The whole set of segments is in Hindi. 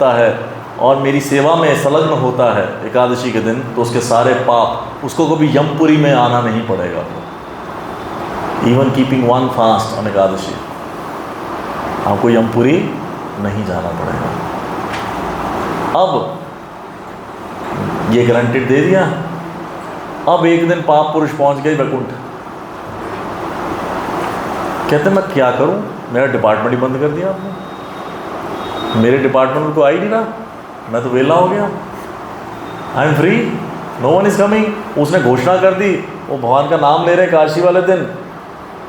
करता है और मेरी सेवा में संलग्न होता है एकादशी के दिन, तो उसके सारे पाप, उसको कभी यमपुरी में आना नहीं पड़ेगा। Even keeping one fast on Ekadashi, आपको यमपुरी नहीं जाना पड़ेगा। अब ये गारंटेड दे दिया। अब एक दिन पाप पुरुष पहुंच गए वैकुंठ। कहते मैं क्या करूं, मेरा डिपार्टमेंट ही बंद कर दिया आपने, मेरे डिपार्टमेंट में कोई आ ही नहीं रहा, मैं तो वेला हो गया, I am free, no one is coming. उसने घोषणा कर दी, वो भगवान का नाम ले रहे काशी वाले दिन,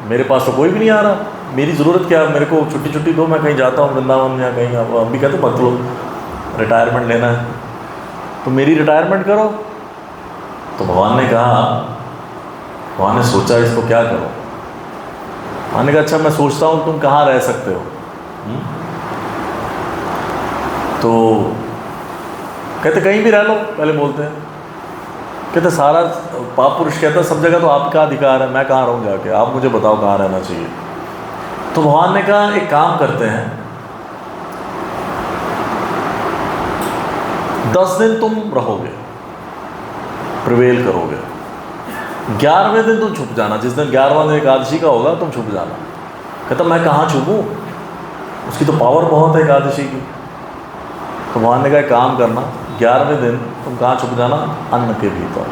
मेरे पास तो कोई भी नहीं आ रहा, मेरी ज़रूरत क्या, मेरे को छुट्टी दो, मैं कहीं जाता हूँ वृंदावन या कहीं। अब भी कहते भक्त लोग रिटायरमेंट लेना है तो मेरी रिटायरमेंट करो। तो भगवान ने कहा, भगवान ने सोचा इसको क्या करो। भगवान ने कहा अच्छा मैं सोचता हूँ तुम कहाँ रह सकते हो। तो कहते कहीं भी रह लो, पहले बोलते हैं। कहते सारा पाप पुरुष कहता सब जगह तो आपका अधिकार है, मैं कहाँ रहूँ जाके, आप मुझे बताओ कहाँ रहना चाहिए। तो भगवान ने कहा एक काम करते हैं, 10 दिन तुम रहोगे, प्रिवेल करोगे, 11वें दिन तुम छुप जाना, जिस दिन 11वां दिन एकादशी का होगा तुम छुप जाना। कहता मैं कहाँ छुपूँ, उसकी तो पावर बहुत है एकादशी की। तो भगवान ने कहा एक काम करना, 11वें दिन तुम कहाँ छुप जाना, अन्न के भीतर,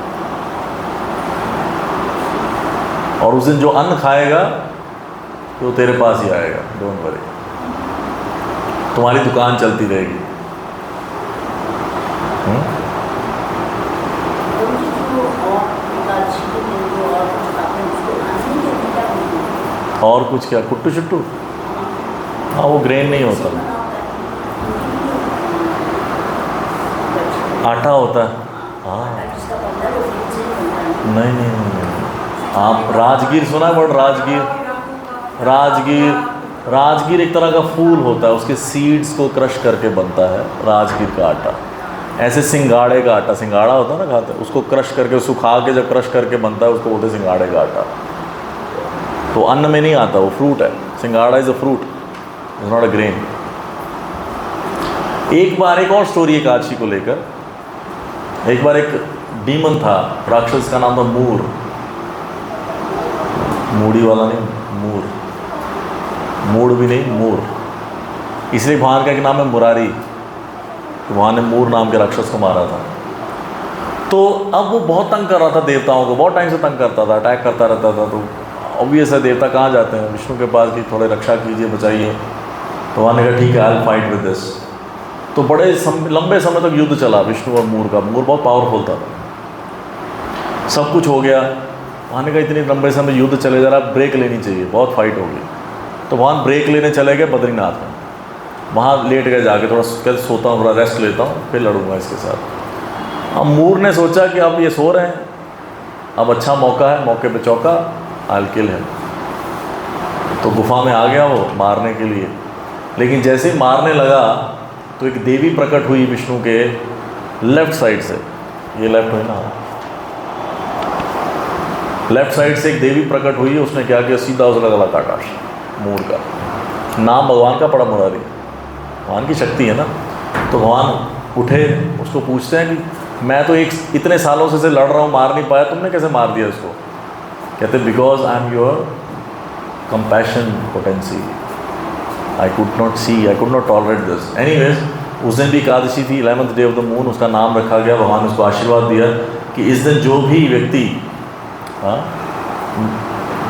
और उस दिन जो अन्न खाएगा तो तेरे पास ही आएगा, डोंट वरी, तुम्हारी दुकान चलती रहेगी। और कुछ क्या, कुट्टू शुट्टू, हाँ वो ग्रेन नहीं होता, आटा होता है। हाँ नहीं, आप राजगीर सुना है वर्ड, राजगीर एक तरह का फूल होता है, उसके सीड्स को क्रश करके बनता है राजगीर का आटा। ऐसे सिंगाड़े का आटा, सिंगाड़ा होता है ना खाते, उसको क्रश करके, सुखा के जब क्रश करके बनता है उसको बोलते हैं सिंगाड़े का आटा। तो अन्न में नहीं आता, वो फ्रूट है। Singhara is a fruit, is not a grain. एक बार एक और स्टोरी एकादशी को लेकर, एक बार एक डीमन था, राक्षस का नाम था मूर, मूड़ी वाला नहीं, मूड भी नहीं, मूर, इसलिए भगवान का एक नाम है मुरारी, तो भगवान ने मूर नाम के राक्षस को मारा था। तो अब वो बहुत तंग कर रहा था देवताओं को, बहुत टाइम से तंग करता था, अटैक करता रहता था। तो ऑब्वियस है देवता कहाँ जाते हैं, विष्णु के पास कि थोड़े रक्षा कीजिए, बचाइए। तो भगवान ने कहा ठीक है, I will fight with this. तो बड़े लंबे समय तक युद्ध चला विष्णु और मूर का। मूर बहुत पावरफुल था, सब कुछ हो गया। भगवान ने कहा इतनी लंबे समय युद्ध चले जा रहा, ब्रेक लेनी चाहिए, बहुत फाइट होगी। तो भगवान ब्रेक लेने चले गए बद्रीनाथ में, वहाँ लेट गए जाके, थोड़ा सोता हूँ, थोड़ा रेस्ट लेता हूँ, फिर लड़ूंगा इसके साथ। अब मूर ने सोचा कि अब ये सो रहे हैं, अब अच्छा मौका है, मौके पे चौका, आई विल किल हिम। तो गुफा में आ गया वो मारने के लिए, लेकिन जैसे ही मारने लगा तो एक देवी प्रकट हुई विष्णु के लेफ्ट साइड से, ये लेफ्ट हुई ना, लेफ्ट साइड से एक देवी प्रकट हुई। उसने क्या किया, सीधा उसका गला काटा मूर का। नाम भगवान का पड़ा मुरारी, भगवान की शक्ति है ना। तो भगवान उठे, उसको पूछते हैं कि मैं तो इतने सालों से लड़ रहा हूँ, मार नहीं पाया, तुमने कैसे मार दिया इसको। कहते because I am your compassion potency, I could not see, I could not tolerate this. Anyways, उस दिन भी एकादशी थी, 11th day of the moon, उसका नाम रखा गया। भगवान ने उसको आशीर्वाद दिया कि इस दिन जो भी व्यक्ति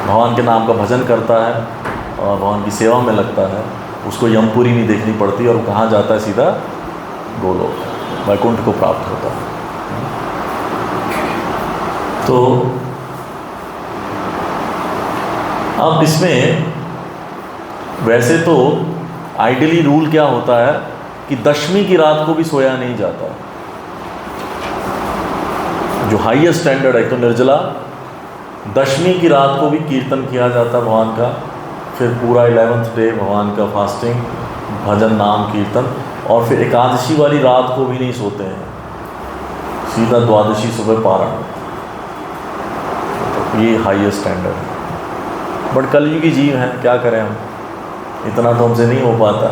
भगवान के नाम का भजन करता है और भगवान की सेवा में लगता है, उसको यमपुरी नहीं देखनी पड़ती, और वो कहाँ जाता है, सीधा गोलोक, वैकुंठ को प्राप्त होता है। तो अब इसमें वैसे तो आइडियली रूल क्या होता है कि 10वीं की रात को भी सोया नहीं जाता, जो हाईएस्ट स्टैंडर्ड है। तो निर्जला 10वीं की रात को भी कीर्तन किया जाता है भगवान का, फिर पूरा 11th डे भगवान का फास्टिंग, भजन, नाम, कीर्तन, और फिर एकादशी वाली रात को भी नहीं सोते हैं, सीधा द्वादशी सुबह पारण। ये हाईएस्ट स्टैंडर्ड है। बट कलयुगी जीव हैं, क्या करें हम, इतना तो हमसे नहीं हो पाता।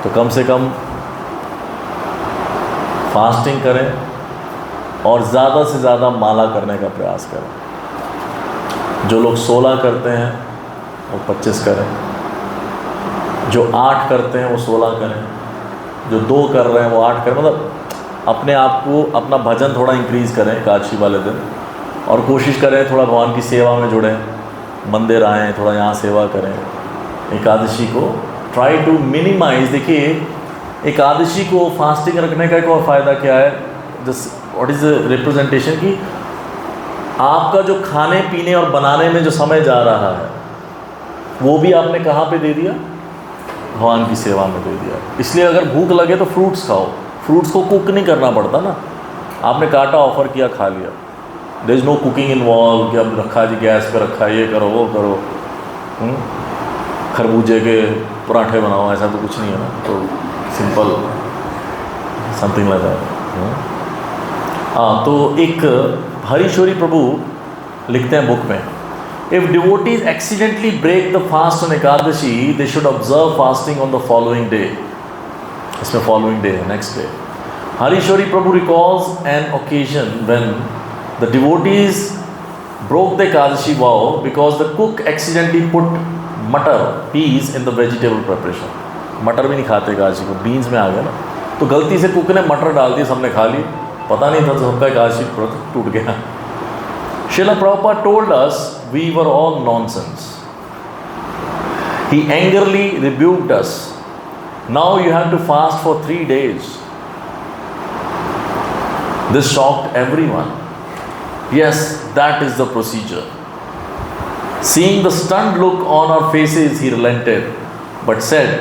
तो कम से कम फास्टिंग करें और ज़्यादा से ज़्यादा माला करने का प्रयास करें। जो लोग 16 करते हैं वो 25 करें, जो 8 करते हैं वो 16 करें, जो 2 कर रहे हैं वो 8 करें। मतलब अपने आप को, अपना भजन थोड़ा इंक्रीज़ करें एकादशी वाले दिन, और कोशिश करें थोड़ा भगवान की सेवा में जुड़ें, मंदिर आएँ, थोड़ा यहाँ सेवा करें। एकादशी को ट्राई टू मिनिमाइज़। देखिए एकादशी को फास्टिंग रखने का एक और फ़ायदा क्या है, just what is the representation, कि आपका जो खाने पीने और बनाने में जो समय जा रहा है वो भी आपने कहाँ पे दे दिया, भगवान की सेवा में दे दिया। इसलिए अगर भूख लगे तो फ्रूट्स खाओ, फ्रूट्स को कुक नहीं करना पड़ता ना, आपने काटा ऑफ़र किया खा लिया, there is no cooking involve कि अब रखा जी गैस पे रखा, ये करो वो करो, खरबूजे के पराठे बनाओ, ऐसा तो कुछ नहीं है ना। तो सिंपल समथिंग लाइक दैट। तो एक हरीश्वरी प्रभु लिखते हैं बुक में, if devotees accidentally break the fast on Ekadashi they should observe fasting on the following day. इसमें फॉलोइंग डे है, next day. Harishwari Prabhu recalls an occasion when the devotees broke the Ekadashi vow because the cook accidentally put मटर peas in the vegetable preparation। मटर भी नहीं खाते एकादशी को, बीन्स में आ गया ना, तो गलती से कुक ने मटर डाल दिए, सबने खा ली, पता नहीं था, तो सबका एकादशी व्रत टूट गया। Srila Prabhupada told us we were all nonsense. He angrily rebuked us. Now you have to fast for 3 days. This shocked everyone. Yes, that is the procedure. Seeing the stunned look on our faces, he relented, but said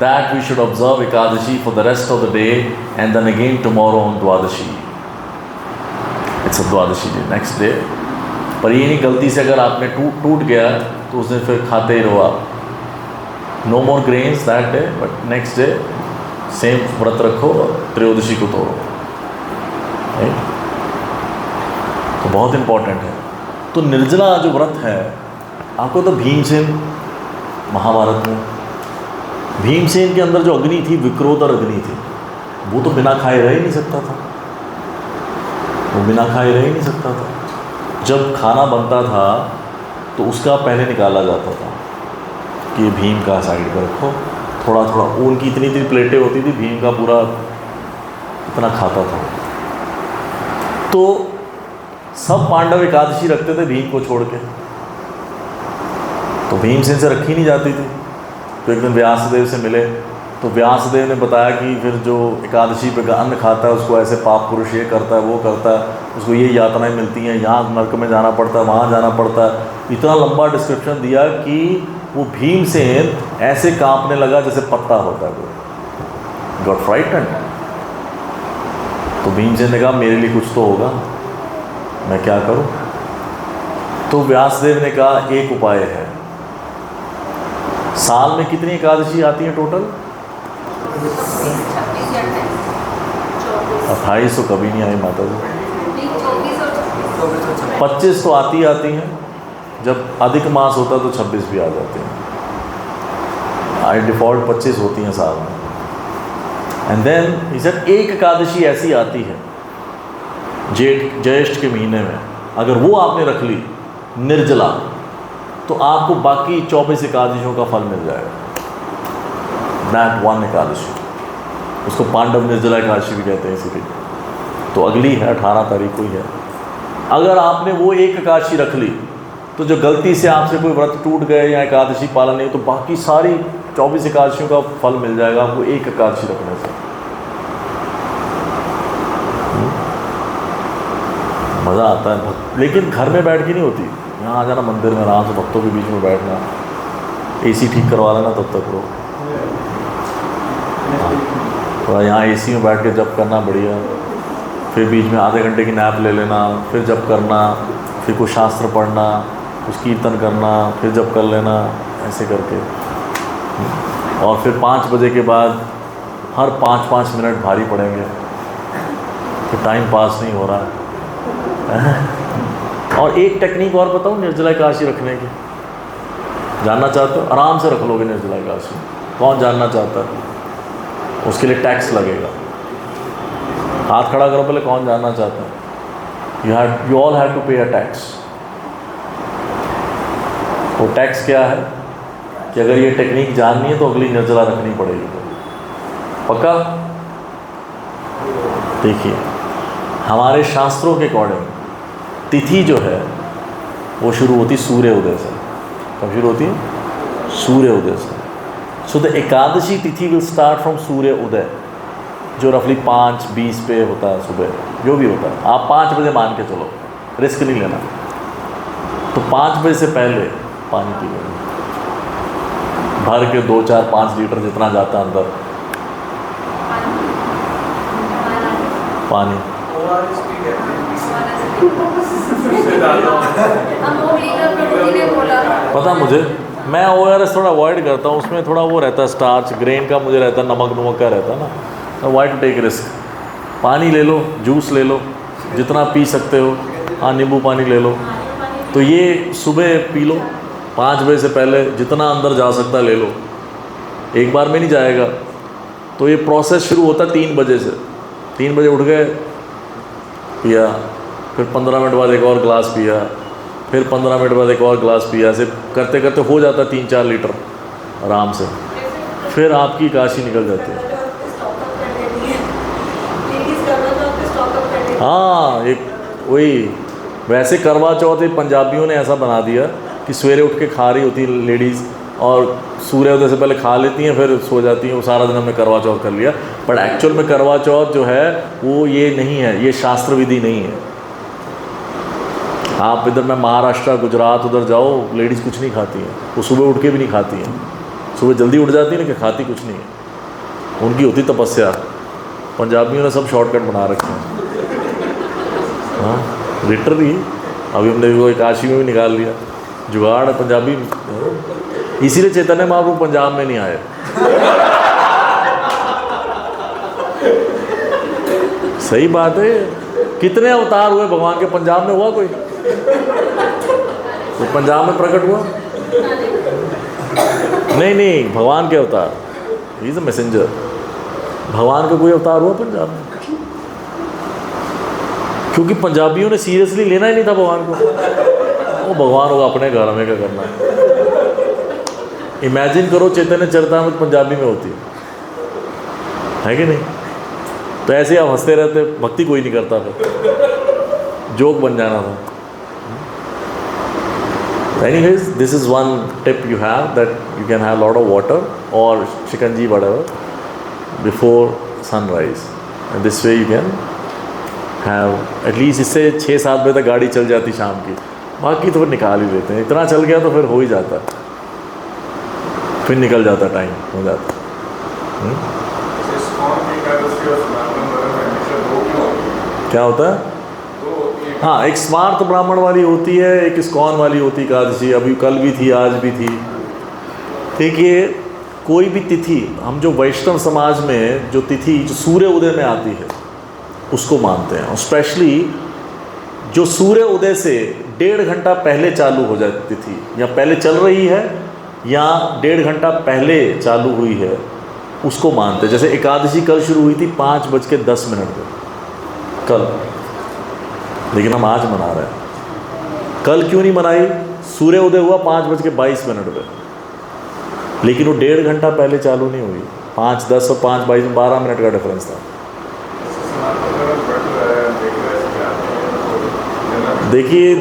that we should observe Ekadashi for the rest of the day and then again tomorrow on Dwadashi. It's a Dwadashi day, next day. पर ये नहीं गलती से अगर आपने टूट गया तो उस दिन फिर खाते ही रहो आप। No more grains that day, but next day same व्रत रखो और त्रयोदशी को तोड़ो। right? तो बहुत इम्पॉर्टेंट है। तो निर्जला जो व्रत है, आपको तो भीमसेन महाभारत में, भीमसेन के अंदर जो अग्नि थी, विक्रोधर अग्नि थी, वो तो बिना खाए रह ही नहीं सकता था, वो बिना खाए रह ही नहीं सकता था। जब खाना बनता था तो उसका पहले निकाला जाता था कि ये भीम का साइड पर रखो, थोड़ा थोड़ा, उनकी इतनी प्लेटें होती थी, भीम का पूरा इतना खाता था। तो सब पांडव एकादशी रखते थे भीम को छोड़ के, तो भीमसेन से रखी नहीं जाती थी। तो एक दिन व्यासदेव से मिले, तो व्यासदेव ने बताया कि फिर जो एकादशी पे अन्न खाता है उसको ऐसे पाप पुरुष ये करता है, वो करता है, उसको ये यातनाएं मिलती हैं, यहाँ नरक में जाना पड़ता है, वहाँ जाना पड़ता है। इतना लंबा डिस्क्रिप्शन दिया कि वो भीमसेन ऐसे कांपने लगा जैसे पत्ता होता है, कोई गॉट फ्राइटेंड। तो भीमसेन ने कहा मेरे लिए कुछ तो होगा, मैं क्या करूं? तो व्यासदेव ने कहा एक उपाय है। साल में कितनी एकादशी आती है टोटल? 28 तो कभी नहीं आई माता जी, 25 तो आती हैं, जब अधिक मास होता तो 26 भी आ जाते हैं। आई डिफ़ॉल्ट 25 होती हैं साल में। एंड देन इसे एक एकादशी ऐसी आती है ज्येष्ठ के महीने में, अगर वो आपने रख ली निर्जला, तो आपको बाकी 24 एकादशियों का फल मिल जाएगा। दैट वन एकादशी, उसको पांडव निर्जला एकादशी भी कहते हैं इसीलिए। तो अगली है 18 तारीख को ही है। अगर आपने वो एक एकादशी रख ली, तो जो गलती से आपसे कोई व्रत टूट गए या एकादशी पालन नहीं, तो बाकी सारी 24 एकादशियों का फल मिल जाएगा आपको एक एकादशी रखने से। मज़ा आता है, लेकिन घर में बैठ के नहीं होती। यहाँ आ जाना मंदिर में, आराम से भक्तों के बीच में बैठना, एसी ठीक करवा लेना, तब तक रो थोड़ा यहाँ एसी में बैठ के जप करना बढ़िया, फिर बीच में आधे घंटे की नैप ले लेना, फिर जप करना, फिर कुछ शास्त्र पढ़ना, कुछ कीर्तन करना, फिर जप कर लेना, ऐसे करके। और फिर 5 बजे के बाद हर 5-5 मिनट भारी पड़ेंगे, फिर टाइम पास नहीं हो रहा है। और एक टेक्निक और बताऊँ निर्जला एकादशी रखने की, जानना चाहते हो? आराम से रख लोगे निर्जला एकादशी। कौन जानना चाहता है? उसके लिए टैक्स लगेगा। हाथ खड़ा करो पहले, कौन जानना चाहता है? यू ऑल हैव टू पे अ टैक्स। वो टैक्स क्या है कि अगर ये टेक्निक जाननी है तो अगली नजरा रखनी पड़ेगी। पक्का? देखिए, हमारे शास्त्रों के अकॉर्डिंग तिथि जो है वो शुरू होती सूर्य उदय से। कब शुरू होती है? सूर्य उदय से। सो द एकादशी तिथि विल स्टार्ट फ्रॉम सूर्य उदय, जो रफली 5:20 पे होता है सुबह, जो भी होता है। आप 5 बजे मान के चलो, रिस्क नहीं लेना। तो 5 बजे से पहले पानी पी लेना, भर के 2, 4, 5 लीटर जितना जाता है अंदर पानी। पता मुझे, मैं ORS थोड़ा अवॉइड करता हूँ, उसमें थोड़ा वो रहता है स्टार्च, ग्रेन का मुझे रहता है, नमक का रहता है ना। Avoid to take risk. पानी ले लो, जूस ले लो, जितना पी सकते हो। हाँ, नींबू पानी ले लो। तो ये सुबह पी लो, 5 बजे से पहले जितना अंदर जा सकता है ले लो। एक बार में नहीं जाएगा। तो ये प्रोसेस शुरू होता है 3 बजे से। 3 बजे उठ गए, पिया, फिर 15 मिनट बाद एक और गिलास पिया, फिर 15 मिनट बाद एक और गिलास पिया। ऐसे करते करते हो जाता है 3-4 लीटर आराम से। फिर आपकी काशी निकल जाती है। हाँ, एक वही वैसे करवा चौथ पंजाबियों ने ऐसा बना दिया कि सवेरे उठ के खा रही होती लेडीज़ और सूर्योदय से पहले खा लेती हैं, फिर सो जाती हैं। वो सारा दिन हमने करवा चौथ कर लिया, बट एक्चुअल में करवा चौथ जो है वो ये नहीं है, ये शास्त्र विधि नहीं है। आप इधर में महाराष्ट्र, गुजरात उधर जाओ, लेडीज़ कुछ नहीं खाती हैं। वो सुबह उठ के भी नहीं खाती हैं। सुबह जल्दी उठ जाती है ना, कि खाती कुछ नहीं है। उनकी होती तपस्या। पंजाबियों ने सब शॉर्टकट बना रखे हैं। हाँ, लिटरली अभी हमने वो काशी में भी निकाल लिया जुगाड़ है पंजाबी। इसीलिए चैतन्य महाप्रभु पंजाब में नहीं आए। सही बात है। कितने अवतार हुए भगवान के? पंजाब में हुआ कोई? तो पंजाब में प्रकट हुआ? नहीं, भगवान के अवतार, ही इज अ मैसेंजर। भगवान का कोई अवतार हुआ पंजाब में? क्योंकि पंजाबियों ने सीरियसली लेना ही नहीं था भगवान को। वो भगवान होगा अपने घर में, क्या करना है। इमेजिन करो चैतन्य चरितामृत पंजाबी में होती है कि नहीं? तो ऐसे आप हंसते रहते, भक्ति कोई नहीं करता, फिर जोक बन जाना था। Anyways, this is one tip you have, that you can have a lot of water or shikanji, whatever, before sunrise, and this way you can have at least, इससे 6-7 बजे तक गाड़ी चल जाती शाम की। बाकी तो फिर निकाल ही लेते हैं। इतना चल गया तो फिर हो ही जाता है, फिर निकल जाता, टाइम हो जाता। क्या होता है? हाँ, एक स्मार्त ब्राह्मण वाली होती है, एक इस्कॉन वाली होती है एकादशी। अभी कल भी थी, आज भी थी। देखिए, कोई भी तिथि, हम जो वैष्णव समाज में जो तिथि जो सूर्य उदय में आती है उसको मानते हैं। और स्पेशली जो सूर्य उदय से 1.5 घंटा पहले चालू हो जाए तिथि, या पहले चल रही है या 1.5 घंटा पहले चालू हुई है, उसको मानते हैं। जैसे एकादशी कल शुरू हुई थी 5:10 पे कल, लेकिन हम आज मना रहे हैं। कल क्यों नहीं मनाई? सूर्य उदय हुआ 5:22 पे, लेकिन वो 1.5 घंटा पहले चालू नहीं हुई। 5:10 और 5:22 में 12 मिनट का डिफरेंस था। देखिए,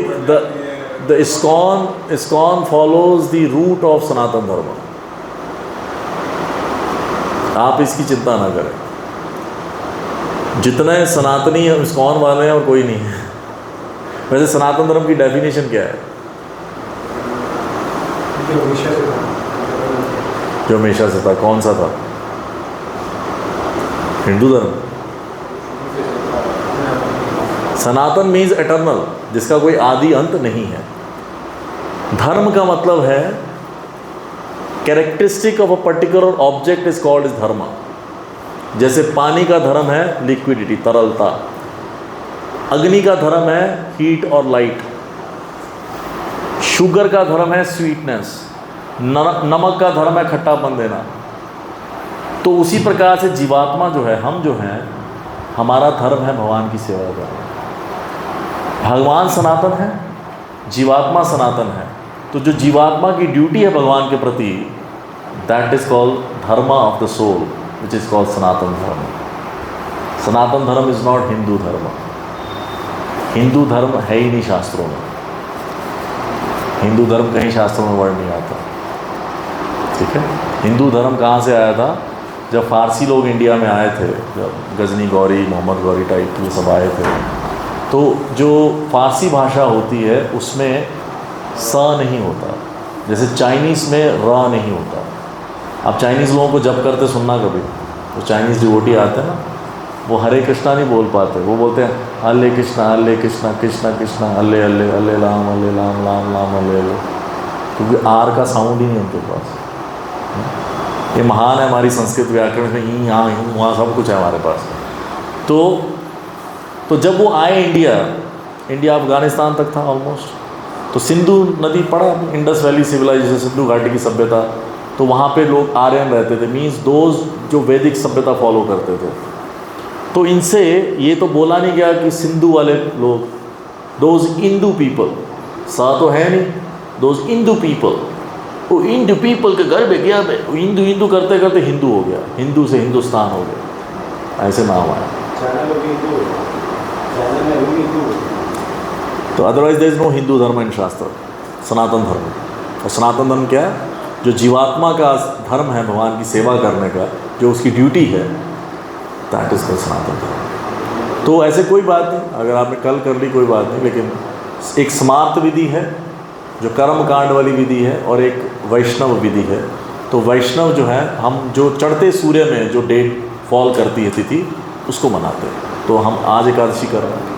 the ISKCON follows the root of Sanatan Dharma. आप इसकी चिंता ना करें। जितने सनातनी हैं इस्कॉन वाले हैं और कोई नहीं है। वैसे सनातन धर्म की डेफिनेशन क्या है? जो हमेशा से था। कौन सा था? हिंदू धर्म। सनातन मीन्स एटर्नल, जिसका कोई आदि अंत नहीं है। धर्म का मतलब है characteristic of a particular object is called is धर्म। जैसे पानी का धर्म है लिक्विडिटी, तरलता। अग्नि का धर्म है हीट और लाइट। शुगर का धर्म है स्वीटनेस। नमक का धर्म है खट्टापन देना। तो उसी प्रकार से जीवात्मा जो है, हम जो हैं, हमारा धर्म है भगवान की सेवा करना। भगवान सनातन है, जीवात्मा सनातन है, तो जो जीवात्मा की ड्यूटी है भगवान के प्रति, that is called dharma of the soul, which is called Sanatan Dharma. Sanatan धर्म इज़ नॉट हिंदू धर्म। हिंदू धर्म है ही नहीं शास्त्रों में, हिंदू धर्म कहीं शास्त्रों में वर्ड नहीं आता। ठीक है, हिंदू धर्म कहाँ से आया था? जब फारसी लोग इंडिया में आए थे, जब गजनी गौरी, मोहम्मद गौरी टाइप ये सब आए थे, तो जो फारसी भाषा होती है उसमें स नहीं होता, जैसे चाइनीज़ में र नहीं होता। आप चाइनीज़ लोगों को जब करते सुनना कभी, तो चाइनीज़ डिवोटी आते हैं ना, वो हरे कृष्णा नहीं बोल पाते, वो बोलते हैं हरे कृष्णा कृष्णा कृष्णा हल्ले हल्ले हल्ले लाम लाम लाम हल्ले हल्ले, क्योंकि आर का साउंड ही नहीं उनके पास। ये महान है हमारी संस्कृत व्याकरण में, यहाँ वहाँ सब कुछ है हमारे पास। तो जब वो आए इंडिया अफ़गानिस्तान तक था ऑलमोस्ट, तो सिंधु नदी पड़ा, इंडस वैली सिविलाइजेशन, सिंधु घाटी की सभ्यता, तो वहाँ पे लोग आर्यन रहते थे, मीन्स दोज जो वैदिक सभ्यता फॉलो करते थे। तो इनसे ये तो बोला नहीं गया कि सिंधु वाले लोग, दोज इंदू पीपल, सा तो है नहीं, दोज इंदू पीपल, वो इंदू पीपल के घर में गया, हिंदू हिंदू करते करते हिंदू हो गया, हिंदू से हिंदुस्तान हो गया, ऐसे नाम आया। तो otherwise there is no Hindu dharma in शास्त्र, सनातन धर्म। और सनातन धर्म क्या है? जो जीवात्मा का धर्म है भगवान की सेवा करने का, जो उसकी ड्यूटी है, दैट इज कॉल्ड सनातन धर्म। तो ऐसे कोई बात नहीं, अगर आपने कल कर ली कोई बात नहीं, लेकिन एक स्मार्त विधि है जो कर्म कांड वाली विधि है, और एक वैष्णव विधि है। तो वैष्णव जो है, हम जो चढ़ते सूर्य में जो डेट फॉल करती है तिथि, उसको मनाते हैं। तो हम आज एकादशी कर रहे हैं।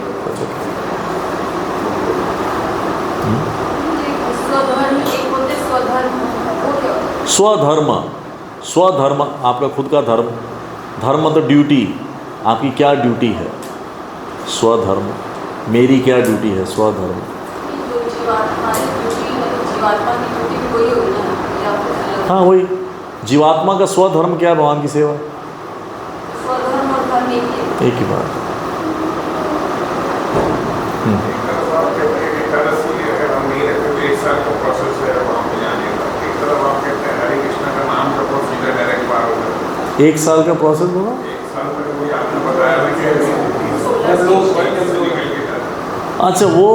स्वधर्म, स्वधर्म आपका खुद का धर्म, धर्म मतलब ड्यूटी, आपकी क्या ड्यूटी है, स्वधर्म, मेरी क्या ड्यूटी है, स्वधर्म। हाँ वही, जीवात्मा का स्वधर्म क्या है? भगवान की सेवा, एक ही बात। एक साल का प्रोसेस होगा, अच्छा वो,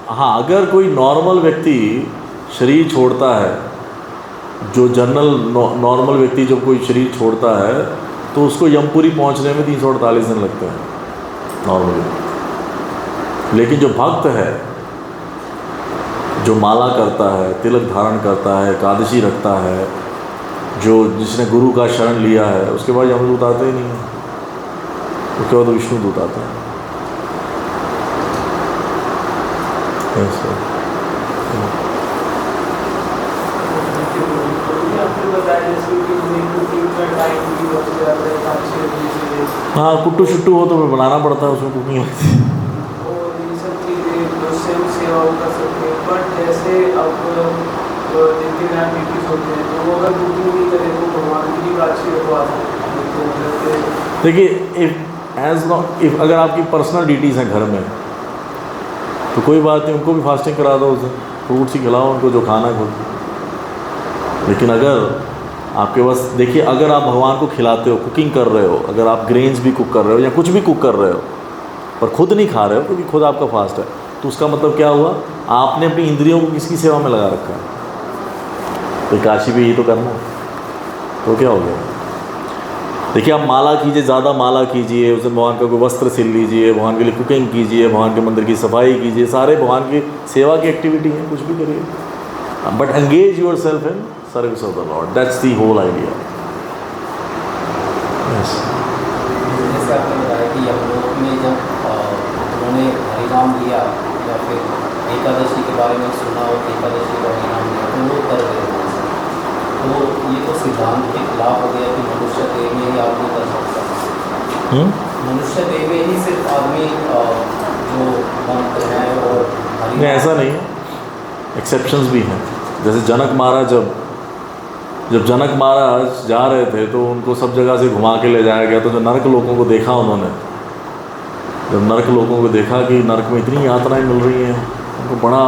हाँ, अगर कोई नॉर्मल व्यक्ति शरीर छोड़ता है, जो जनरल नॉर्मल व्यक्ति जब कोई शरीर छोड़ता है, तो उसको यमपुरी पहुंचने में 348 दिन लगते हैं नॉर्मली। लेकिन जो भक्त है, जो माला करता है, तिलक धारण करता है, एकादशी रखता है, जो जिसने गुरु का शरण लिया है, उसके बाद यमदूत आते ही नहीं है, उसके बाद विष्णु दूत आते हैं। हाँ, कुट्टू शुट्टू हो तो बनाना पड़ता है, उसमें कुकिंग लगती है। देखिए, इफ़ अगर आपकी पर्सनल ड्यूटीज़ हैं घर में, तो कोई बात नहीं, उनको भी फास्टिंग करा दो, उसे फ्रूट्स ही खिलाओ उनको, जो खाना खुद। लेकिन अगर आपके पास, देखिए, अगर आप भगवान को खिलाते हो, कुकिंग कर रहे हो, अगर आप ग्रेन्स भी कुक कर रहे हो या कुछ भी कुक कर रहे हो, पर खुद नहीं खा रहे हो क्योंकि खुद आपका फास्ट है, तो उसका मतलब क्या हुआ? आपने अपनी इंद्रियों को किसकी सेवा में लगा रखा है? तो काशी भी यही तो करना, तो क्या हो गया? देखिए, आप माला कीजिए, ज़्यादा माला कीजिए, उस दिन भगवान का कोई वस्त्र सिल लीजिए, भगवान के लिए कुकिंग कीजिए, भगवान के मंदिर की सफाई कीजिए, सारे भगवान की सेवा की एक्टिविटी है, कुछ भी करिए, but engage your self in service of the lord, that's the whole idea. जैसे आपने बताया कि यमलोक में जब उन्होंने हरिनाम लिया या फिर एकादशी के बारे में सुना और एकादशी का हरिनाम लिया, तो वो कर गए। तो ये तो सिद्धांत के खिलाफ हो गया कि मनुष्य देह में ही आदमी कर सकता है। मनुष्य देह में ही सिर्फ आदमी जो मंत्र हैं और नहीं, ऐसा नहीं है, एक्सेप्शंस भी हैं। जैसे जनक महाराज, जब जनक महाराज जा रहे थे, तो उनको सब जगह से घुमा के ले जाया गया, तो जो नरक लोगों को देखा उन्होंने, जब नर्क लोगों को देखा कि नर्क में इतनी यातनाएं मिल रही हैं, उनको बड़ा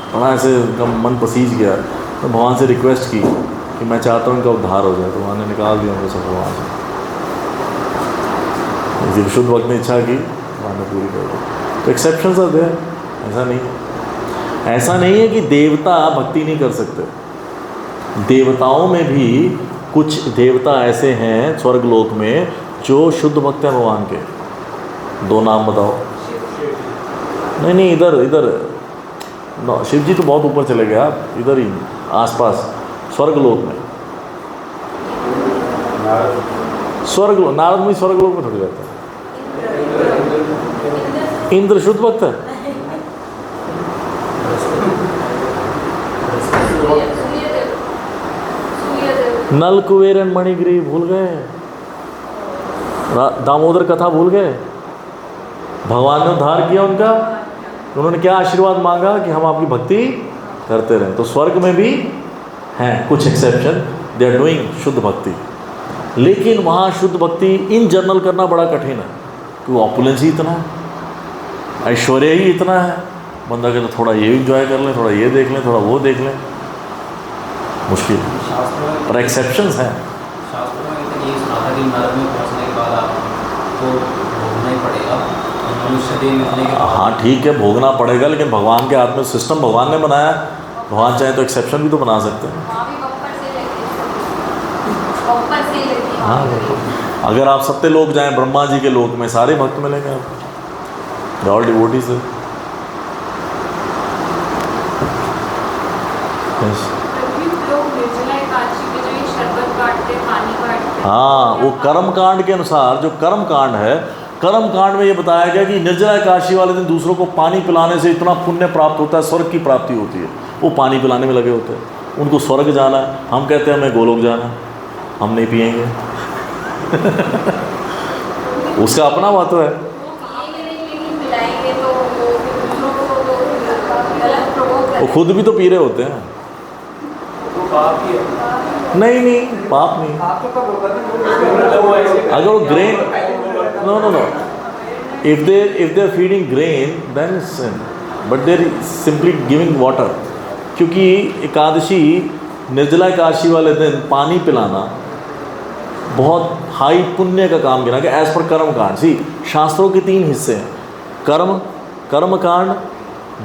बड़ा ऐसे उनका मन पसीज गया। तो भगवान से रिक्वेस्ट की कि मैं चाहता हूँ उनका उद्धार हो जाए, तो भगवान ने निकाल दिया उनको सब भगवान से। जब शुद्ध वक्त ने इच्छा की, भगवान ने पूरी कर दी। तो एक्सेप्शंस आर देयर, ऐसा नहीं है। ऐसा नहीं है कि देवता भक्ति नहीं कर सकते। देवताओं में भी कुछ देवता ऐसे हैं स्वर्ग लोक में जो शुद्ध भक्त हैं भगवान के। दो नाम बताओ। नहीं, इधर नो, शिव जी तो बहुत ऊपर चले गए आप, इधर ही आसपास स्वर्ग लोक में। स्वर्ग लोक, नारद मुनि स्वर्ग लोक में थोड़ी रहता है। इंद्र शुद्ध भक्त है। नल कुबेर मणिग्रीव भूल गए, दामोदर कथा भूल गए। भगवान ने उद्धार किया उनका, उन्होंने क्या आशीर्वाद मांगा कि हम आपकी भक्ति करते रहें। तो स्वर्ग में भी हैं कुछ एक्सेप्शन, दे आर डूइंग शुद्ध भक्ति, लेकिन वहाँ शुद्ध भक्ति इन जनरल करना बड़ा कठिन है, क्योंकि ऑपुलेंस ही इतना है, ऐश्वर्य ही इतना है। बंदा कहता थोड़ा ये इंजॉय कर लें, थोड़ा ये देख लें, थोड़ा वो देख लें, मुश्किल। पर एक्सेप्शंस हैं। शास्त्रों में ये सुना था कि नरक में पहुंचने के बाद आपको भोगना ही पड़ेगा, मनुष्य देह मिलने के बाद। हाँ ठीक है, भोगना पड़ेगा, लेकिन भगवान के हाथ में सिस्टम भगवान ने बनाया। भगवान चाहे तो एक्सेप्शन भी तो बना सकते हैं। हाँ अगर आप सत्य लोग जाएं, ब्रह्मा जी के लोक में सारे भक्त मिलेंगे आपको, ऑल डिवोटीज है। हाँ, वो कर्म कांड के अनुसार, जो कर्म कांड है, कर्म कांड में ये बताया गया कि निर्जला एकादशी वाले दिन दूसरों को पानी पिलाने से इतना पुण्य प्राप्त होता है, स्वर्ग की प्राप्ति होती है। वो पानी पिलाने में लगे होते हैं, उनको स्वर्ग जाना है। हम कहते हैं हमें गोलोक जाना है, हम नहीं पिएंगे। उसका अपना बात है। वो खुद भी तो पी रहे होते हैं। नहीं, पाप नहीं। अगर वो grain, no, if they are feeding grain, then it's sin, but they are simply giving water। क्योंकि एकादशी, निर्जला एकादशी वाले दिन पानी पिलाना बहुत हाई पुण्य का काम गिना गया एज पर कर्म कांड। शास्त्रों के 3 हिस्से हैं, कर्म कांड,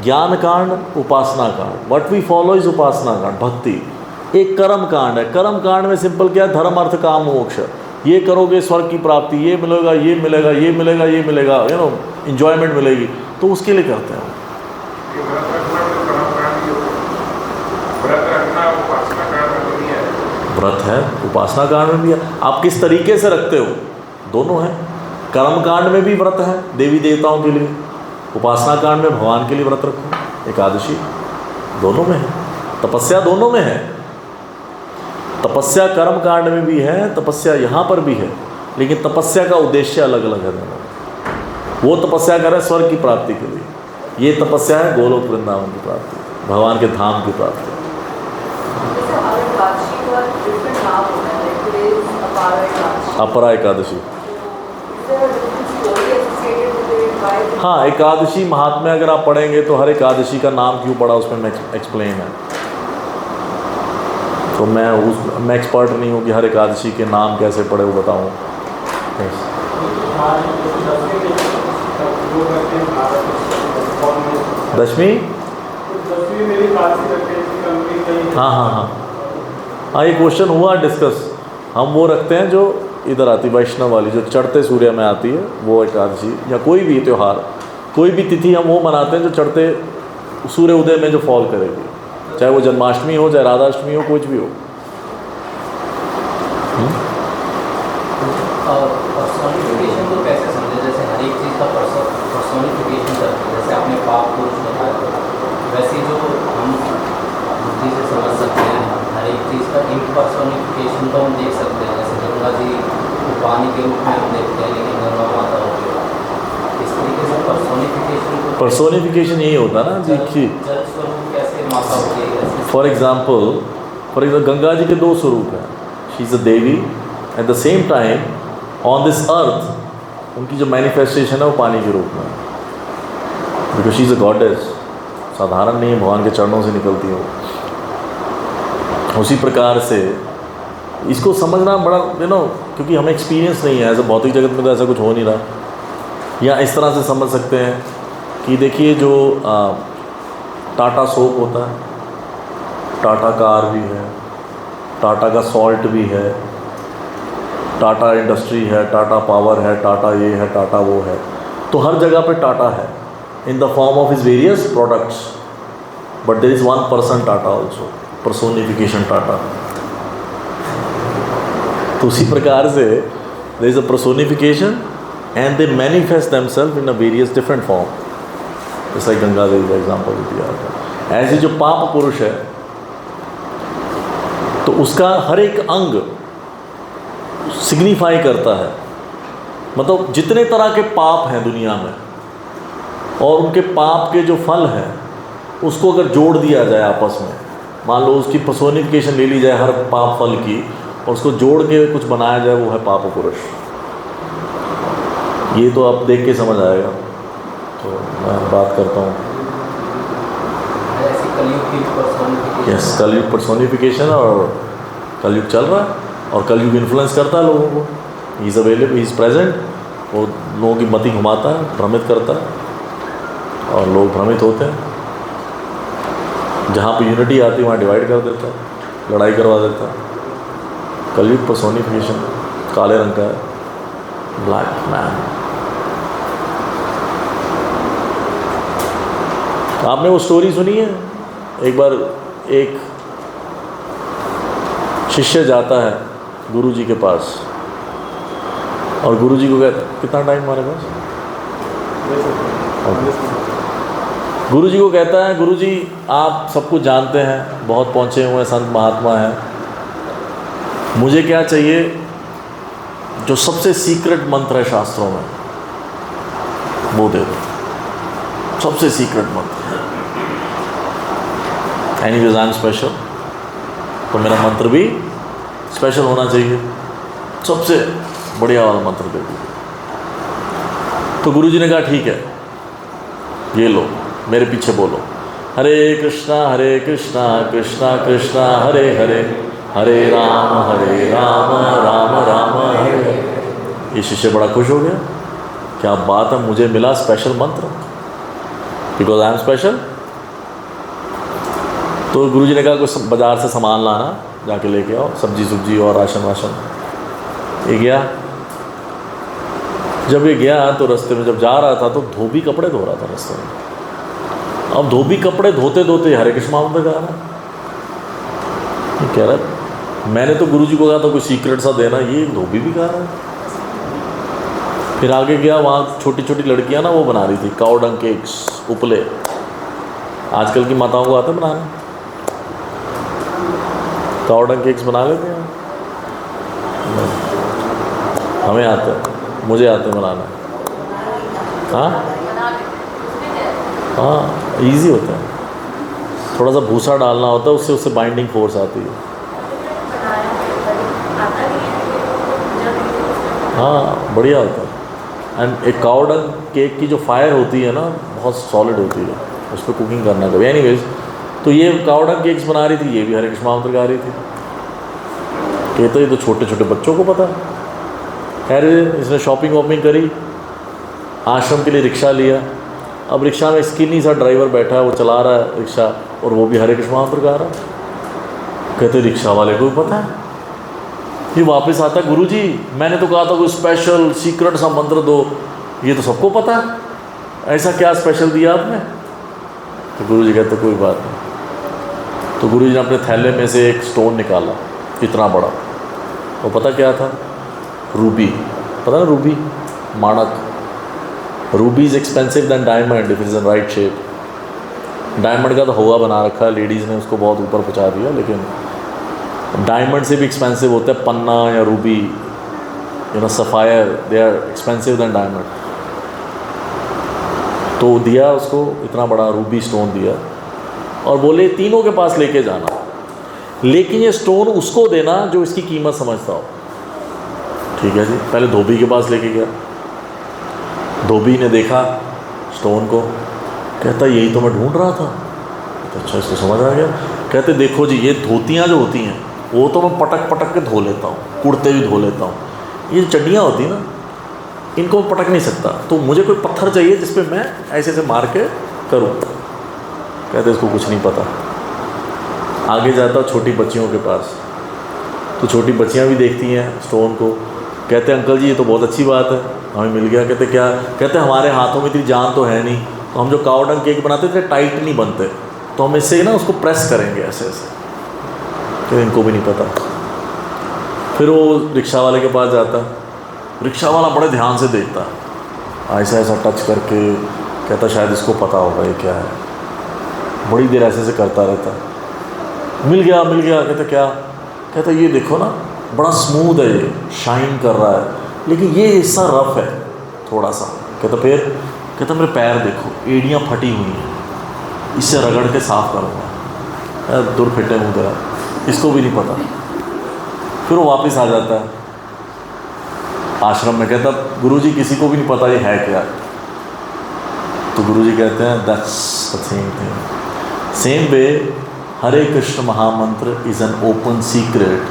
ज्ञान कांड, उपासना कांड। व्हाट वी फॉलो इज उपासना कांड, भक्ति। एक कर्म कांड है। कर्म कांड में सिंपल क्या है, धर्म अर्थ काम मोक्ष। ये करोगे स्वर्ग की प्राप्ति, ये मिलेगा, ये मिलेगा, ये मिलेगा, ये मिलेगा, यू नो एंजॉयमेंट मिलेगी, तो उसके लिए करते हैं। व्रत है, उपासना कांड में भी है। आप किस तरीके से रखते हो, दोनों हैं। कर्म कांड में भी व्रत है देवी देवताओं के लिए, उपासना कांड में भगवान के लिए व्रत रखो, एकादशी, दोनों में है। तपस्या दोनों में है। तपस्या कर्म कांड में भी है, तपस्या यहाँ पर भी है, लेकिन तपस्या का उद्देश्य अलग अलग है दोनों। वो तपस्या कर रहे हैं स्वर्ग की प्राप्ति के लिए, ये तपस्या है गोलोक वृंदावन की प्राप्ति, भगवान के धाम की प्राप्ति। अपरा एकादशी, हाँ एकादशी महात्म्य अगर आप पढ़ेंगे तो हर एकादशी का नाम क्यों पड़ा उसमें एक्सप्लेन है। तो मैं एक्सपर्ट नहीं हूँ कि हर एकादशी के नाम कैसे पढ़े वो बताऊँ। दशमी, हाँ ये क्वेश्चन हुआ डिस्कस। हम वो रखते हैं जो इधर आती, वैष्णव वाली, जो चढ़ते सूर्य में आती है, वो एकादशी, या कोई भी त्यौहार, कोई भी तिथि हम वो मनाते हैं जो चढ़ते सूर्य उदय में जो फॉल करेगी, चाहे वो जन्माष्टमी हो, चाहे राधाष्टमी हो, कुछ भी हो। पर्सोनिफिकेशन को कैसे समझे, जैसे हर एक चीज़ का पर्सोनिफिकेशन करते हैं, जैसे आपने पाप पुरुष बताया, वैसे जो हम बुद्धि से समझ सकते हैं हर एक चीज़ का इम्पर्सोनिफिकेशन तो हम देख सकते हैं। जैसे गंगा जी को पानी के रूप में हम देखते हैं, लेकिन गंगा माता होती है, इस तरीके से पर्सोनिफिकेशन यही होता है ना जी, कि जल स्वरूप कैसे माता होती है। फॉर एग्जाम्पल गंगा जी के 2 स्वरूप हैं। She is a Devi, at the same time on this earth उनकी जो मैनिफेस्टेशन है वो पानी के रूप में, because she is a goddess, साधारण नहीं है, भगवान के चरणों से निकलती है वो। उसी प्रकार से इसको समझना बड़ा क्योंकि हमें एक्सपीरियंस नहीं है, ऐसे भौतिक जगत में तो ऐसा कुछ हो नहीं रहा। या इस तरह से समझ सकते हैं कि देखिए जो टाटा सोप होता है, टाटा कार भी है, टाटा का सॉल्ट भी है, टाटा इंडस्ट्री है, टाटा पावर है, टाटा ये है, टाटा वो है, तो हर जगह पे टाटा है in the form of his various products, but there is one person Tata also, personification Tata. तो उसी प्रकार से there is a personification and they manifest themselves in a various different form, जैसा गंगा देवी का एग्जाम्पल दिया था। ऐसे जो पाप पुरुष है तो उसका हर एक अंग सिग्निफाई करता है, मतलब जितने तरह के पाप हैं दुनिया में और उनके पाप के जो फल हैं उसको अगर जोड़ दिया जाए आपस में, मान लो उसकी पर्सोनिफिकेशन ले ली जाए हर पाप फल की और उसको जोड़ के कुछ बनाया जाए, वो है पाप पुरुष। ये तो आप देख के समझ आएगा, तो मैं बात करता हूँ। यस, कलयुग पर्सोनिफिकेशन, और कलयुग चल रहा है और कलयुग इन्फ्लुएंस करता है लोगों को। He is available, he is present, वो लोगों की मति घुमाता है, भ्रमित करता है और लोग भ्रमित होते हैं। जहाँ पे यूनिटी आती है वहाँ डिवाइड कर देता है, लड़ाई करवा देता है। कलयुग पर्सोनिफिकेशन काले रंग का है, ब्लैक मैन। आपने वो स्टोरी सुनी है? एक बार एक शिष्य जाता है गुरुजी के पास और गुरुजी को कहता है, कितना टाइम हमारे पास? गुरुजी को कहता है, गुरुजी आप सब कुछ जानते हैं, बहुत पहुँचे हुए संत महात्मा हैं, मुझे क्या चाहिए जो सबसे सीक्रेट मंत्र है शास्त्रों में वो दे दो, सबसे सीक्रेट मंत्र। एनीवेज आई एम स्पेशल, तो मेरा मंत्र भी स्पेशल होना चाहिए, सबसे बढ़िया वाला मंत्र दे दीजिए। तो गुरुजी ने कहा ठीक है, ये लो, मेरे पीछे बोलो, हरे कृष्णा कृष्णा कृष्णा हरे हरे, हरे राम राम राम हरे। ये शिष्य बड़ा खुश हो गया, क्या बात है, मुझे मिला स्पेशल मंत्र, बिकॉज आई एम स्पेशल। तो गुरुजी ने कहा कुछ बाज़ार से सामान लाना, जाके लेके आओ, सब्जी सुब्जी और राशन वाशन। ये गया, जब ये गया तो रास्ते में जब जा रहा था तो धोबी कपड़े धो रहा था रास्ते में। अब धोबी कपड़े धोते धोते हरे कृष्ण मंत्र गा रहा, ये कह रहा मैंने तो गुरुजी को कहा था कोई सीक्रेट सा देना, ये धोबी भी गा रहा है। फिर आगे गया, वहाँ छोटी छोटी लड़कियाँ ना वो बना रही थी काउ डंग केक्स, उपले। आजकल की माताओं को आता बनाना, काउ डंग केक्स बना लेते हैं, हमें आता है, मुझे आते हैं बनाना। हाँ इजी होता है, थोड़ा सा भूसा डालना होता है, उससे बाइंडिंग फोर्स आती है। हाँ बढ़िया होता है। एंड एक काउ डंग केक की जो फायर होती है ना बहुत सॉलिड होती है, उस पर कुकिंग करना कभी। एनीवेज तो ये काउ डंग केक्स बना रही थी, ये भी हरे कृष्ण मंत्र गा रही थी। कहते ये तो छोटे छोटे बच्चों को पता है। खैर इसने शॉपिंग वॉपिंग करी, आश्रम के लिए रिक्शा लिया। अब रिक्शा में स्किनी सा ड्राइवर बैठा है, वो चला रहा है रिक्शा और वो भी हरे कृष्ण मंत्र गा रहा है। कहते रिक्शा वाले को भी पता है। ये वापस आता, गुरुजी मैंने तो कहा था कोई स्पेशल सीक्रेट सा मंत्र दो, ये तो सबको पता है, ऐसा क्या स्पेशल दिया आपने? तो गुरुजी कहते कोई बात नहीं। तो गुरुजी ने अपने थैले में से एक स्टोन निकाला, इतना बड़ा, वो पता क्या था? रूबी। पता ना रूबी, माणक। Ruby is expensive than diamond if it is in right shape. Diamond का तो हवा बना रखा है, लेडीज़ ने उसको बहुत ऊपर पहुँचा दिया, लेकिन डायमंड से भी एक्सपेंसिव होता है पन्ना या ruby, you know sapphire, they are expensive than diamond. तो दिया उसको इतना बड़ा रूबी स्टोन दिया और बोले तीनों के पास लेके जाना, लेकिन ये स्टोन उसको देना जो इसकी कीमत समझता हो। ठीक है जी। पहले धोबी के पास लेके गया, धोबी ने देखा स्टोन को, कहता यही तो मैं ढूंढ रहा था। तो अच्छा इसको समझ आ गया। कहते देखो जी, ये धोतियाँ जो होती हैं वो तो मैं पटक पटक के धो लेता हूँ, कुर्ते भी धो लेता हूँ, ये चड्डियाँ होती हैं ना, इनको मैं पटक नहीं सकता, तो मुझे कोई पत्थर चाहिए जिस पे मैं ऐसे ऐसे मार के करूँ। कहते इसको कुछ नहीं पता। आगे जाता छोटी बच्चियों के पास, तो छोटी बच्चियाँ भी देखती हैं स्टोन को। कहते अंकल जी ये तो बहुत अच्छी बात है, हमें मिल गया। कहते क्या? कहते हमारे हाथों में इतनी जान तो है नहीं, तो हम जो कावडंग केक बनाते थे टाइट नहीं बनते, तो हम इससे ना उसको प्रेस करेंगे ऐसे ऐसे। तो इनको भी नहीं पता। फिर वो रिक्शा वाले के पास जाता, रिक्शा वाला बड़े ध्यान से देखता, ऐसा ऐसा टच करके, कहता शायद इसको पता होगा ये क्या है। बड़ी देर ऐसे ऐसे करता रहता, मिल गया मिल गया। कहता क्या? कहता ये देखो ना, बड़ा स्मूथ है, ये शाइन कर रहा है, लेकिन ये हिस्सा रफ है थोड़ा सा। कहता फिर? कहता मेरे पैर देखो, एड़ियाँ फटी हुई हैं, इससे रगड़ के साफ करूँगा। दूर फिटे मुँह तेरा, इसको भी नहीं पता। फिर वो वापस आ जाता है आश्रम में। कहता गुरुजी किसी को भी नहीं पता ये है क्या। तो गुरुजी कहते हैं that's the same thing. Same way Hare Krishna mahamantra is an open secret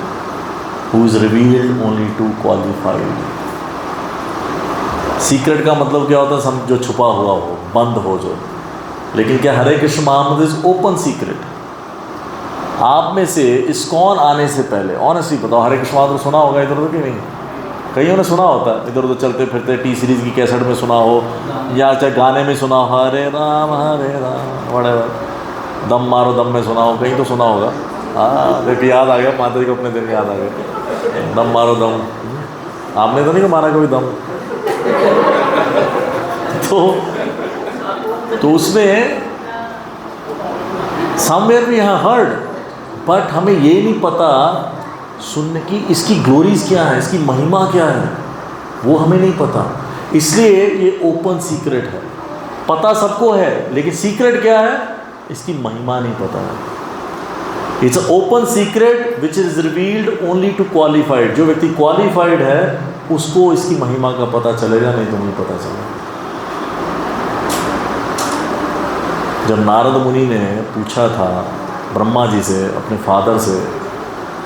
who is revealed only to qualified. Secret का मतलब क्या होता है? सम जो छुपा हुआ हो, बंद हो जो। लेकिन क्या हरे Krishna mahamantra is open secret? आप में से इस्कॉन आने से पहले ऑनेस्टली बताओ, हरे कृष्ण महामंत्र सुना होगा इधर उधर कि नहीं? कईयों ने सुना होता है, इधर उधर चलते फिरते, टी सीरीज़ की कैसेट में सुना हो, या चाहे गाने में सुना हो, हरे राम बड़े दम मारो दम में सुना हो, कहीं तो सुना होगा। हाँ देखिए याद आ गया, माता जी को अपने दिन याद आ गया, दम मारो दम। आपने तो नहीं मारा कभी दम? तो उसमें somewhere we have heard, but हमें ये नहीं पता सुनने की इसकी ग्लोरीज क्या है, इसकी महिमा क्या है, वो हमें नहीं पता। इसलिए ये ओपन सीक्रेट है। पता सबको है, लेकिन सीक्रेट क्या है इसकी महिमा नहीं पता है। It's open secret which is revealed only to qualified. जो व्यक्ति क्वालिफाइड है उसको इसकी महिमा का पता चलेगा, नहीं तो नहीं पता चलेगा। जब नारद मुनि ने पूछा था ब्रह्मा जी से, अपने फादर से,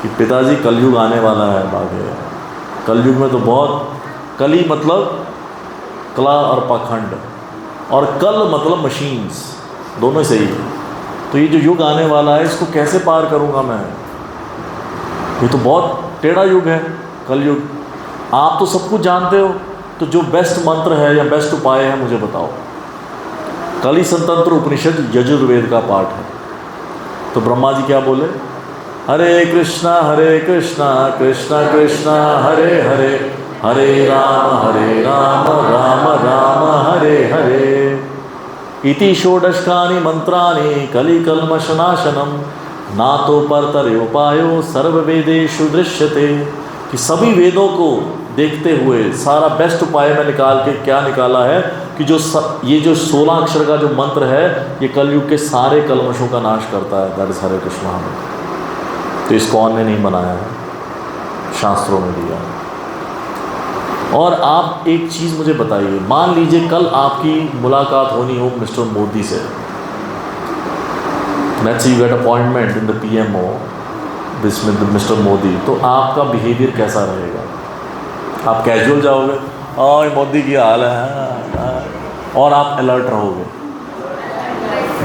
कि पिताजी कलयुग आने वाला है आगे, कलयुग में तो बहुत, कली मतलब कला और पाखंड, और कल मतलब मशीन्स, दोनों सही है। तो ये जो युग आने वाला है इसको कैसे पार करूँगा मैं? ये तो बहुत टेढ़ा युग है कलयुग। आप तो सब कुछ जानते हो, तो जो बेस्ट मंत्र है या बेस्ट उपाय है मुझे बताओ। कली संतंत्र उपनिषद यजुर्वेद का पाठ है। तो ब्रह्मा जी क्या बोले? हरे कृष्णा कृष्णा कृष्णा हरे हरे, हरे राम राम राम हरे हरे। इति षोडशकानि मंत्राणि कलिकल्मषनाशनम नातो परतरे उपायो सर्ववेदेषु दृश्यते। कि सभी वेदों को देखते हुए सारा बेस्ट उपाय में निकाल के क्या निकाला है कि ये जो 16 अक्षर का जो मंत्र है ये कलयुग के सारे कल्मशों का नाश करता है। दैट इज हरे कृष्ण महामंत्र। तो इसको कौन ने नहीं बनाया है, शास्त्रों में दिया। और आप एक चीज़ मुझे बताइए, मान लीजिए कल आपकी मुलाकात होनी हो मिस्टर मोदी से, let's say you get appointment in the PMO with mister Modi, तो आपका बिहेवियर कैसा रहेगा? आप कैजुअल जाओगे, और मोदी की हाल है, और आप अलर्ट रहोगे,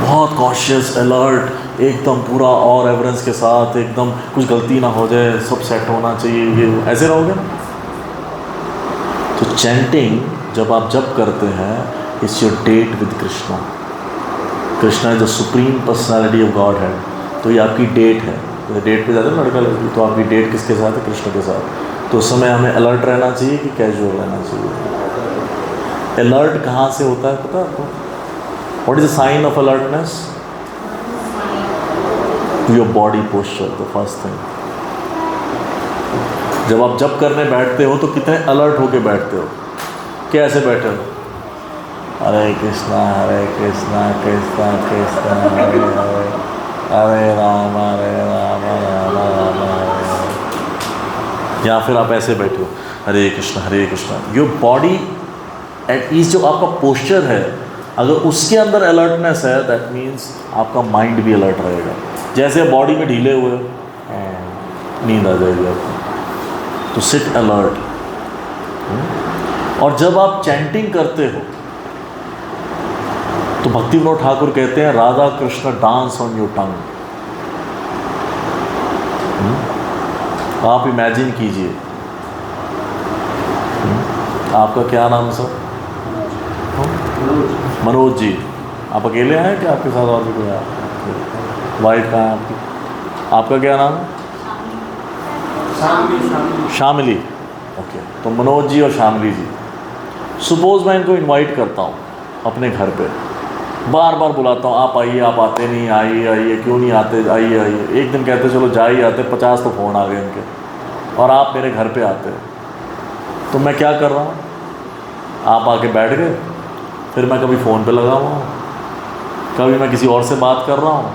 बहुत कॉशियस, अलर्ट, एकदम पूरा और एवरेंस के साथ, एकदम कुछ गलती ना हो जाए, सब सेट होना चाहिए, ये ऐसे रहोगे ना? तो चैंटिंग जब आप जप करते हैं, it's your date with Krishna. Krishna is the supreme personality of god है, तो ये आपकी डेट है। तो डेट पे जाते हैं लड़का लड़की, तो आपकी डेट किसके साथ है? कृष्ण के साथ। तो उस समय हमें अलर्ट रहना चाहिए कि कैजुअल रहना चाहिए? अलर्ट कहाँ से होता है पता है आपको? What is the sign of alertness? Your body posture, the first thing. जब आप जप करने बैठते हो तो कितने अलर्ट होके बैठते हो? कैसे बैठे हो? हरे कृष्णा कृष्णा कृष्णा हरे हरे, हरे राम राम राम हरे। या फिर आप ऐसे बैठे हो, Hare Krishna. Your body at ease जो आपका पोस्चर है, अगर उसके अंदर अलर्टनेस है, दैट मीन्स आपका माइंड भी अलर्ट रहेगा। जैसे बॉडी में ढीले हुए नींद आ जाएगी आपको, तो सिट अलर्ट। और जब आप चैंटिंग करते हो तो भक्ति विनोद ठाकुर कहते हैं Radha Krishna dance on your tongue. आप इमेजिन कीजिए, आपका क्या नाम है सर? मनोज जी। आप अकेले हैं कि आपके साथ और भी कोई है? वाइफ कहाँ है आपकी? आपका क्या नाम है? शामिली। ओके, तो मनोज जी और शामिली जी, सपोज़ मैं इनको इनवाइट करता हूँ अपने घर पे, बार बार बुलाता हूँ आप आइए, आप आते नहीं, आइए आइए, क्यों नहीं आते, आइए आइए। एक दिन कहते चलो जा ही आते, 50 तो फ़ोन आ गए इनके, और आप मेरे घर पे आते हैं। तो मैं क्या कर रहा हूँ, आप आके बैठ गए, फिर मैं कभी फ़ोन पे लगा हुआ हूँ, कभी मैं किसी और से बात कर रहा हूँ,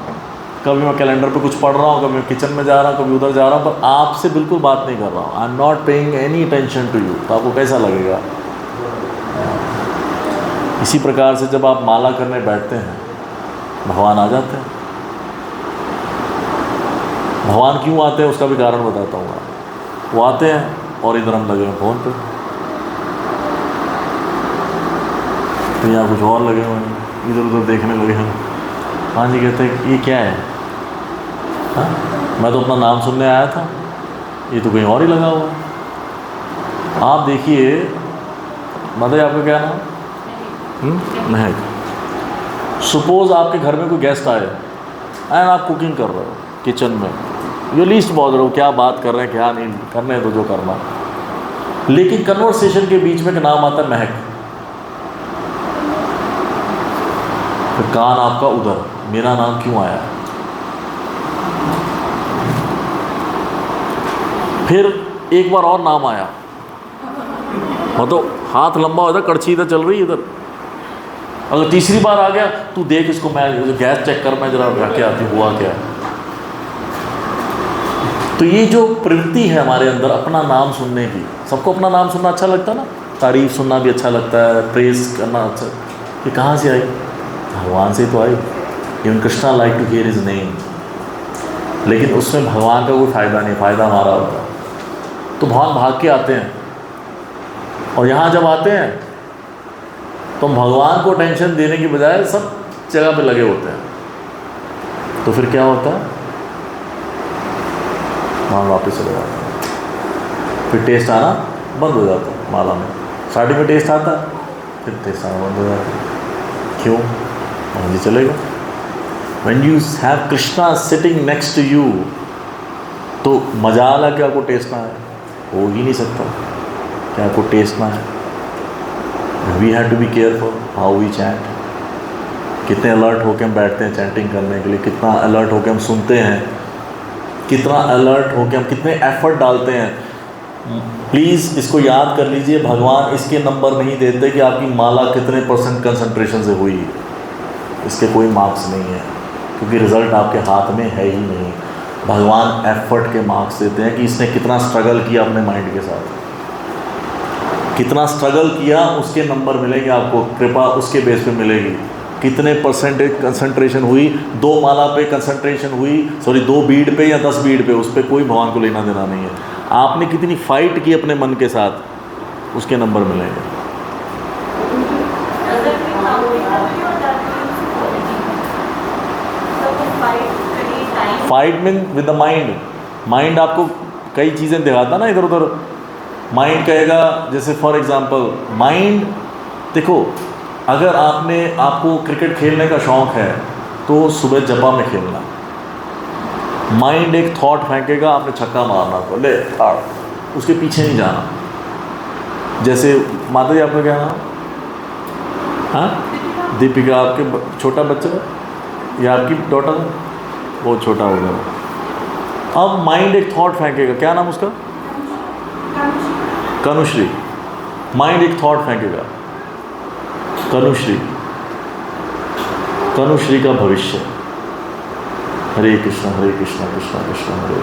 कभी मैं कैलेंडर पे कुछ पढ़ रहा हूँ, कभी मैं किचन में जा रहा हूँ, कभी उधर जा रहा हूँ, पर आपसे बिल्कुल बात नहीं कर रहा हूँ। I am not paying any attention to you. तो आपको कैसा लगेगा? इसी प्रकार से जब आप माला करने बैठते हैं, भगवान आ जाते हैं। भगवान क्यों आते हैं उसका भी कारण बताता हूँ। वो आते हैं और इधर हम लगे हैं फ़ोन पे, तो यहाँ कुछ और लगे हुए हैं, इधर उधर देखने लगे हैं। हाँ जी, कहते हैं ये क्या है? हाँ, मैं तो अपना नाम सुनने आया था, ये तो कहीं और ही लगा हुआ है। आप देखिए, मतलब आपका क्या नाम? महक। सपोज़ आपके घर में कोई गेस्ट आए एंड आप कुकिंग कर रहे हो किचन में, ये लीस्ट बॉदर हो, क्या बात कर रहे हैं क्या नहीं, करने तो जो करना। लेकिन कन्वर्सेशन के बीच में का नाम आता है महक, फिर कान आपका उधर, मेरा नाम क्यों आया? फिर एक बार और नाम आया, मतलब हाथ लंबा हो जाता, कड़छी इधर चल रही है इधर। अगर तीसरी बार आ गया, तू देख इसको, मैं गैस चेक कर, मैं जरा जाके आती हुआ क्या है। तो ये जो प्रवृत्ति है हमारे अंदर अपना नाम सुनने की, सबको अपना नाम सुनना अच्छा लगता है ना, तारीफ सुनना भी अच्छा लगता है, प्रेज करना अच्छा। ये कहाँ से आई? भगवान से तो आई। Even Krishna like to hear his name, लेकिन उसमें भगवान का कोई फ़ायदा नहीं, फ़ायदा हमारा होता है। तो भगवान भाग के आते हैं, और यहाँ जब आते हैं तो भगवान को टेंशन देने की बजाय सब जगह पे लगे होते हैं। तो फिर क्या होता है? वहाँ वापस चले जाते हैं, फिर टेस्ट आना बंद हो जाता है। माला में स्टार्टिंग में टेस्ट आता है, फिर टेस्ट आना बंद हो जाता है। क्यों? वहाँ जी चलेगा। When you have Krishna sitting next to you, तो मजा आला कि आपको टेस्ट ना है, हो ही नहीं सकता कि आपको टेस्ट ना है। We have to be careful how we chant. कितने अलर्ट होकर हम बैठते हैं चैंटिंग करने के लिए, कितना अलर्ट होकर हम सुनते हैं, कितना अलर्ट होकर हम कितने एफर्ट डालते हैं। प्लीज़ इसको याद कर लीजिए, भगवान इसके नंबर नहीं देते कि आपकी माला कितने % कंसंट्रेशन से हुई, इसके कोई मार्क्स नहीं है, क्योंकि रिज़ल्ट आपके हाथ में है ही नहीं। भगवान एफर्ट के मार्क्स देते हैं कि इसने कितना स्ट्रगल किया अपने माइंड के साथ, कितना स्ट्रगल किया, उसके नंबर मिलेंगे आपको, कृपा उसके बेस पे मिलेगी। कितने % कंसंट्रेशन हुई, 2 माला पे कंसंट्रेशन हुई, 2 बीड पे या 10 बीड पे, उस पर कोई भगवान को लेना देना नहीं है। आपने कितनी फाइट की अपने मन के साथ, उसके नंबर मिलेंगे। Fight mean with the mind. Mind आपको कई चीज़ें दिखाता ना इधर उधर। माइंड कहेगा, जैसे फॉर एग्जांपल माइंड, देखो अगर आपको क्रिकेट खेलने का शौक़ है तो सुबह जब्बा में खेलना। माइंड एक थॉट फेंकेगा, आपने छक्का मारना, तो ले उसके पीछे नहीं जाना। जैसे माता जी आपका क्या नाम? हाँ, दीपिका। आपके छोटा बच्चा या आपकी डॉटर? बहुत छोटा हो गया। अब माइंड एक थॉट फेंकेगा, क्या नाम उसका? कनुश्री। माइंड एक थॉट फेंकेगा, कनुश्री, कनुश्री का भविष्य। हरे कृष्णा कृष्णा कृष्णा हरे।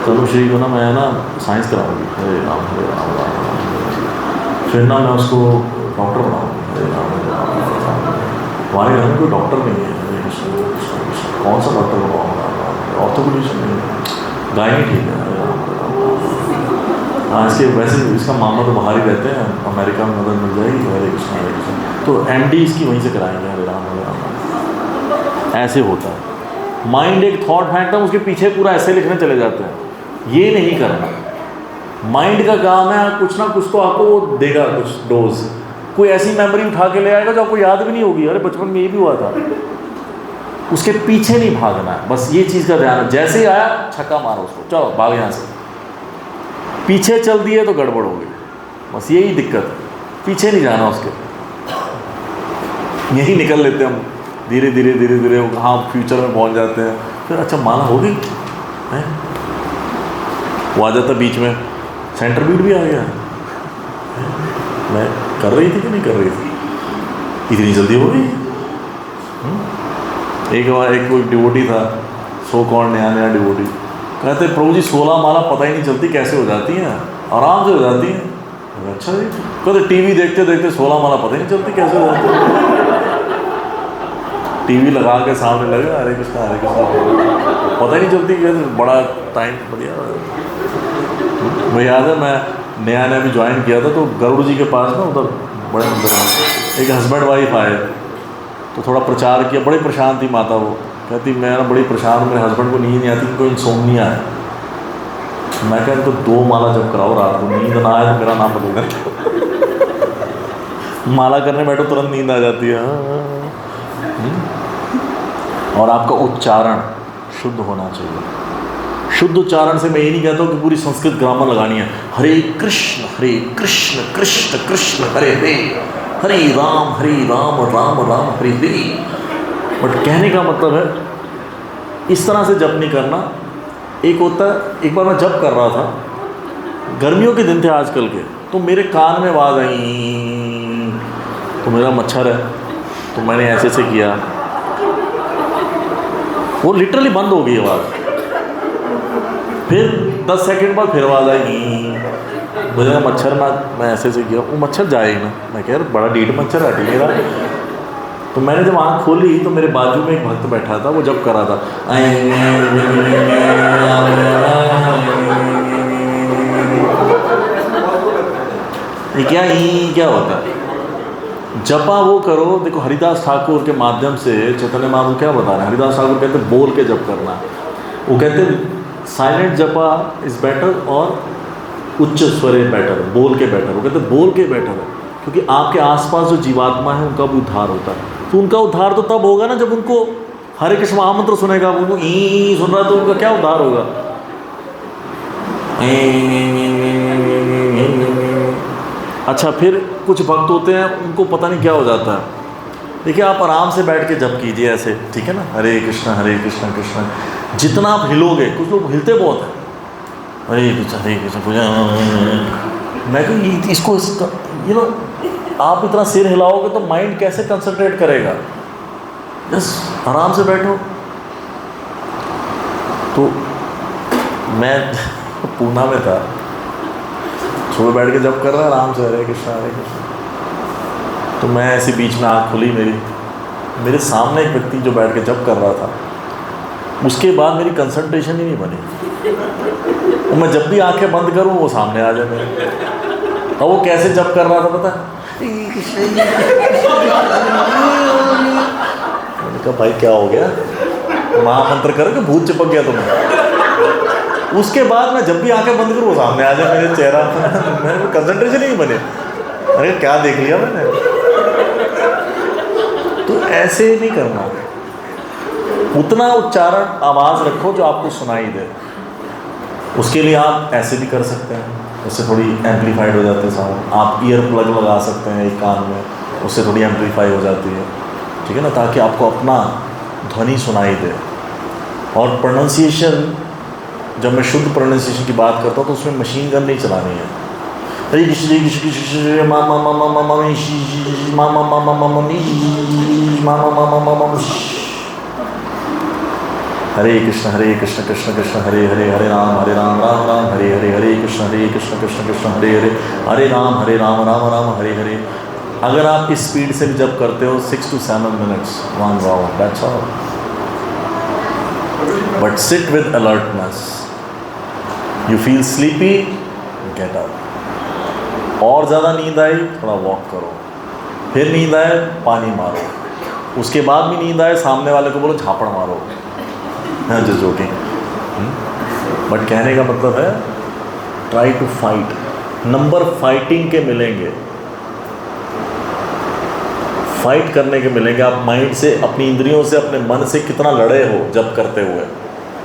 कनुश्री को ना मैं ना साइंस कराऊंगी, हरे राम राम राम। फिर ना मैं उसको डॉक्टर बनाओगे, हरे राम हरे राम हरे राम। हमारे घर में कोई डॉक्टर नहीं है, हरे कृष्ण कृष्ण कृष्ण, कौन सा डॉक्टर बनाऊंगा, ऑर्थोपेडिशियन नहीं है, गाय नहीं ठीक है, हरे राम हरे राम। हाँ, इसके वैसे इसका मामला तो बाहर ही रहते हैं, अमेरिका में मदद मिल जाएगी, हरे कृष्ण हरे कृष्ण, तो एमडी इसकी वहीं से कराएंगे, हरे राम हरे राम। ऐसे होता है माइंड, एक थॉट फैक्टर उसके पीछे पूरा ऐसे लिखने चले जाते हैं, ये नहीं करना। माइंड का काम है कुछ ना कुछ तो आपको वो देगा, कुछ डोज, कोई ऐसी मेमोरी उठा के ले आएगा जो आपको याद भी नहीं होगी, अरे बचपन में ये भी हुआ था। उसके पीछे नहीं भागना है, बस ये चीज़ का ध्यान है। जैसे ही आया छक्का मारो उसको, चलो भाग यहाँ से। पीछे चल दिए तो गड़बड़ हो गई, बस यही दिक्कत है, पीछे नहीं जाना उसके, यही निकल लेते हम धीरे धीरे धीरे धीरे, हाँ फ्यूचर में पहुँच जाते हैं। फिर अच्छा माला हो गई है, वो आ जाता बीच में, सेंटर बीट भी आ गया, मैं कर रही थी कि नहीं कर रही थी, इतनी जल्दी हो गई। एक बार एक कोई डिवोटी था, सो कौन नया नया डिवोटी, कहते प्रभु जी 16 माला पता ही नहीं चलती कैसे हो जाती हैं, आराम से हो जाती हैं। अच्छा जी, कहते टीवी देखते देखते 16 माला पता ही नहीं चलती कैसे हो जाती है। टीवी लगा के सामने लगे, हरे कृष्णा पता ही नहीं चलती, कैसे बड़ा टाइम बढ़िया। मुझे याद है मैं नया नया भी ज्वाइन किया था, तो गरुड़ जी के पास ना उधर बड़े मंदिर में एक हस्बैंड वाइफ आए, तो थोड़ा प्रचार किया, बड़ी परेशान थी माता, वो कहती मैं ना बड़ी परेशान हूँ, मेरे हस्बैंड को नींद नहीं आती, उनको इंसोम्निया है। मैं कहता तो 2 माला जब कराओ रात को, नींद ना आए तो मेरा नाम बदल देना। माला करने बैठो तुरंत नींद आ जाती है। और आपका उच्चारण शुद्ध होना चाहिए। शुद्ध उच्चारण से मैं ये नहीं कहता हूँ कि पूरी संस्कृत ग्रामर लगानी है, हरे कृष्ण कृष्ण कृष्ण हरे हरे, हरे राम राम राम हरे हरे। बट कहने का मतलब है इस तरह से जप नहीं करना। एक होता है, एक बार मैं जप कर रहा था, गर्मियों के दिन थे आजकल के, तो मेरे कान में आवाज़ आई, तो मेरा मच्छर है, तो मैंने ऐसे से किया, वो लिटरली बंद हो गई आवाज़। फिर 10 सेकंड बाद फिर आवाज़ आई, मुझे मच्छर ना, मैं ऐसे से किया, वो मच्छर जाए ही ना। मैं कह रहा बड़ा डीट मच्छर हटी मेरा। तो मैंने जब आँख खोली तो मेरे बाजू में एक भक्त बैठा था, वो जब कर रहा था, ये क्या होता है? जपा वो करो। देखो हरिदास ठाकुर के माध्यम से चैतन्य महाप्रभु क्या बता रहे हैं, हरिदास ठाकुर कहते हैं बोल के जप करना। वो कहते हैं साइलेंट जपा इज़ बेटर और उच्च स्वर बेटर, बोल के बेटर। वो कहते हैं बोल के बेटर है, क्योंकि आपके आसपास जो जीवात्मा है उनका भी उद्धार होता है। तो उनका उद्धार तो तब होगा ना जब उनको हरे कृष्ण महामंत्र सुनेगा, उनको ई सुन रहा तो उनका क्या उद्धार होगा? अच्छा, फिर कुछ भक्त होते हैं उनको पता नहीं क्या हो जाता है। देखिए आप आराम से बैठ के जप कीजिए ऐसे, ठीक है ना, हरे कृष्ण कृष्ण। जितना आप हिलोगे, कुछ लोग हिलते बहुत हैं, हरे कृष्ण मैं कहूँ इसको आप इतना सिर हिलाओगे तो माइंड कैसे कंसंट्रेट करेगा? बस आराम से बैठो। तो मैं पूना में था, सुबह बैठ के जब कर रहा आराम से हरे कृष्ण। तो मैं ऐसे बीच में आँख खुली मेरे सामने एक व्यक्ति जो बैठ के जब कर रहा था, उसके बाद मेरी कंसंट्रेशन ही नहीं बनी। और मैं जब भी आंखें बंद करूँ वो सामने आ जाए मेरे। और वो कैसे जब कर रहा था पता है? मैंने कहा भाई क्या हो गया, महामंत्र करो कि भूत चिपक गया तुम्हें? उसके बाद मैं जब भी आंखें बंद करूँ वो सामने आ जाए मेरे चेहरा। मेरे को कंसंट्रेशन ही नहीं बने। अरे क्या देख लिया मैंने? तो ऐसे नहीं करना। उतना उच्चारण आवाज़ रखो जो आपको सुनाई दे। उसके लिए आप ऐसे भी कर सकते हैं, उससे थोड़ी एम्पलीफाइड हो जाते हैं साउंड। आप ईयर प्लग लगा सकते हैं एक कान में, उससे थोड़ी एम्पलीफाई हो जाती है, ठीक है ना, ताकि आपको अपना ध्वनि सुनाई दे। और प्रोनाउंसिएशन, जब मैं शुद्ध प्रोनाउंसिएशन की बात करता हूँ तो उसमें मशीन गन नहीं चलानी है। हरे कृष्ण कृष्ण कृष्ण हरे हरे, हरे राम राम राम हरे हरे, हरे कृष्ण कृष्ण कृष्ण हरे हरे, हरे राम राम राम हरे हरे। अगर आप इस स्पीड से भी जब करते हो 6 to 7 minutes 1 round, that's all. But sit with alertness. You feel sleepy, get up. और ज़्यादा नींद आई, थोड़ा वॉक करो. फिर नींद आए, पानी मारो. उसके बाद भी नींद आए, सामने वाले को बोलो झापड़ मारो. हाँ, जस्ट जोकिंग. बट कहने का मतलब है try to fight. Number fighting के मिलेंगे, फाइट करने के मिलेंगे. आप माइंड से, अपनी इंद्रियों से, अपने मन से कितना लड़े हो जब करते हुए,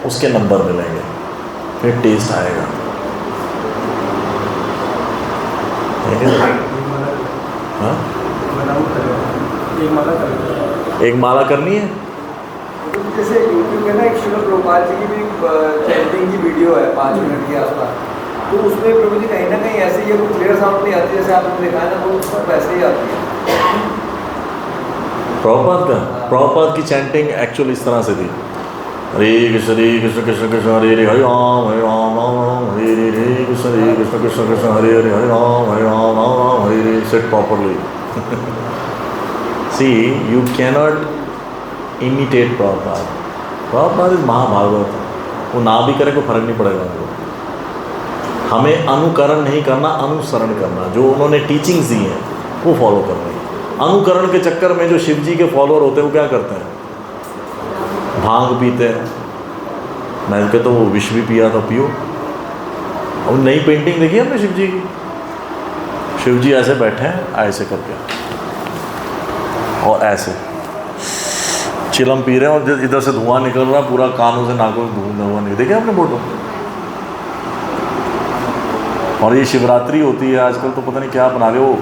उसके नंबर मिलेंगे. फिर टेस्ट आएगा. हाँ? एक माला करनी है. जैसे यूट्यूब पे ना एक श्रील प्रभुपाद जी की भी चैंटिंग की वीडियो है 5 मिनट के आसपास, तो उसमें प्रभु जी कहीं ना कहीं ऐसे ही कुछ क्लियर साउंड नहीं आती जैसे आपने देखा है ना, वो उसमें वैसे ही आती है. प्रभुपाद की चैंटिंग एक्चुअली इस तरह से थी. हरे कृष्ण कृष्ण कृष्ण हरे हरे, हरे राम राम हरे हरे, कृष्ण कृष्ण कृष्ण हरे हरे, हरे Ram Ram Hare Hare. Sit properly. See, you cannot imitate Prabhupada. Prabhupada is महाभागवत. वो ना भी करे कोई फर्क नहीं पड़ेगा उनको. हमें अनुकरण नहीं करना, अनुसरण करना. जो उन्होंने टीचिंग्स दी हैं वो फॉलो करनी. अनुकरण के चक्कर में जो शिव जी के फॉलोअर होते हैं वो क्या करते हैं? भांग पीते हैं. मैं कहता हूँ वो विष भी पिया था, पियो. और नई पेंटिंग देखी हमने शिव जी की. शिव जी ऐसे बैठे हैं, ऐसे करके, और ऐसे चिलम पी रहे हैं, और इधर से धुआं निकल रहा है पूरा, कानों से नाकों से धुआं नहीं. देखे आपने फोटो? और ये शिवरात्रि होती है आजकल, तो पता नहीं क्या बना रहे हो.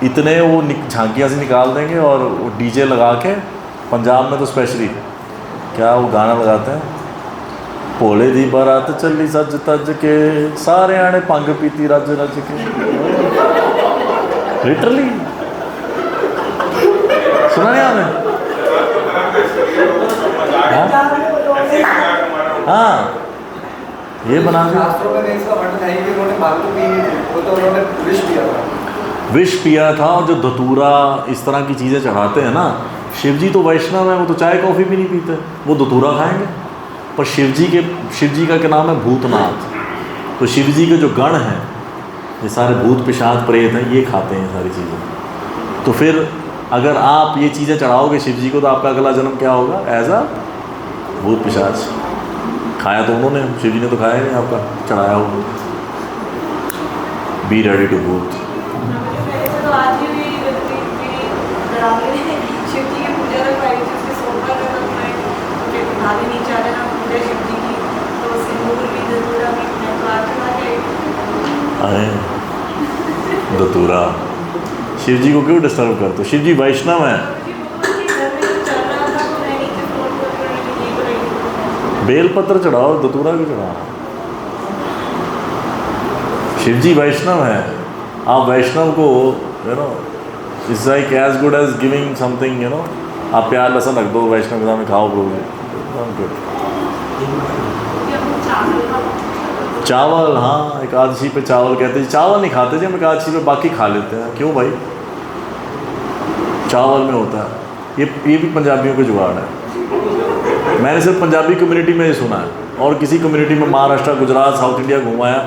इतने वो झांकियाँ से निकाल देंगे, और वो डीजे लगा के, पंजाब में तो स्पेशली क्या वो गाना लगाते हैं, भोले दी बारात चली सज तज के, सारे आने भंग पीती रज रज के. लिटरली सुना नहीं आपने? हाँ, ये बना दिया. शास्त्रों में इसका वर्णन है कि उन्होंने भांग तो पी नहीं थी, वो तो उन्होंने विष पिया था. विष पिया था. और जो धतूरा इस तरह की चीज़ें चढ़ाते हैं ना, शिव जी तो वैष्णव है, वो तो चाय कॉफ़ी भी नहीं पीते, वो धतूरा खाएंगे. पर शिव जी का क्या नाम है? भूतनाथ. तो शिव जी के जो गण हैं, ये सारे भूत पिशाच प्रेत हैं, ये खाते हैं सारी चीज़ें. तो फिर अगर आप ये चीज़ें चढ़ाओगे शिव जी को, तो आपका अगला जन्म क्या होगा? एज अ भूत पिशाच. खाया तो उन्होंने, शिव जी ने तो खाया नहीं आपका चढ़ाया हो. बी रेडी टू भूत. अरे धतूरा शिव जी को क्यों डिस्टर्ब करते हो? शिव जी वैष्णव हैं. बेलपत्र चढ़ाओ, धतूरा भी चढ़ाओ. शिव जी वैष्णव है. आप वैष्णव को it's like as good as giving something, आप प्यार लहसुन रख दो वैष्णव के सामने, खाओ प्रोगे. चावल, हाँ, एकादशी पे चावल कहते हैं. चावल नहीं खाते जी हम एकादशी पे, बाकी खा लेते हैं. क्यों भाई? चावल में होता है. ये भी पंजाबियों का जुगाड़ है. मैंने सिर्फ पंजाबी कम्युनिटी में ही सुना है, और किसी कम्युनिटी में महाराष्ट्र, गुजरात, साउथ इंडिया घुमाया,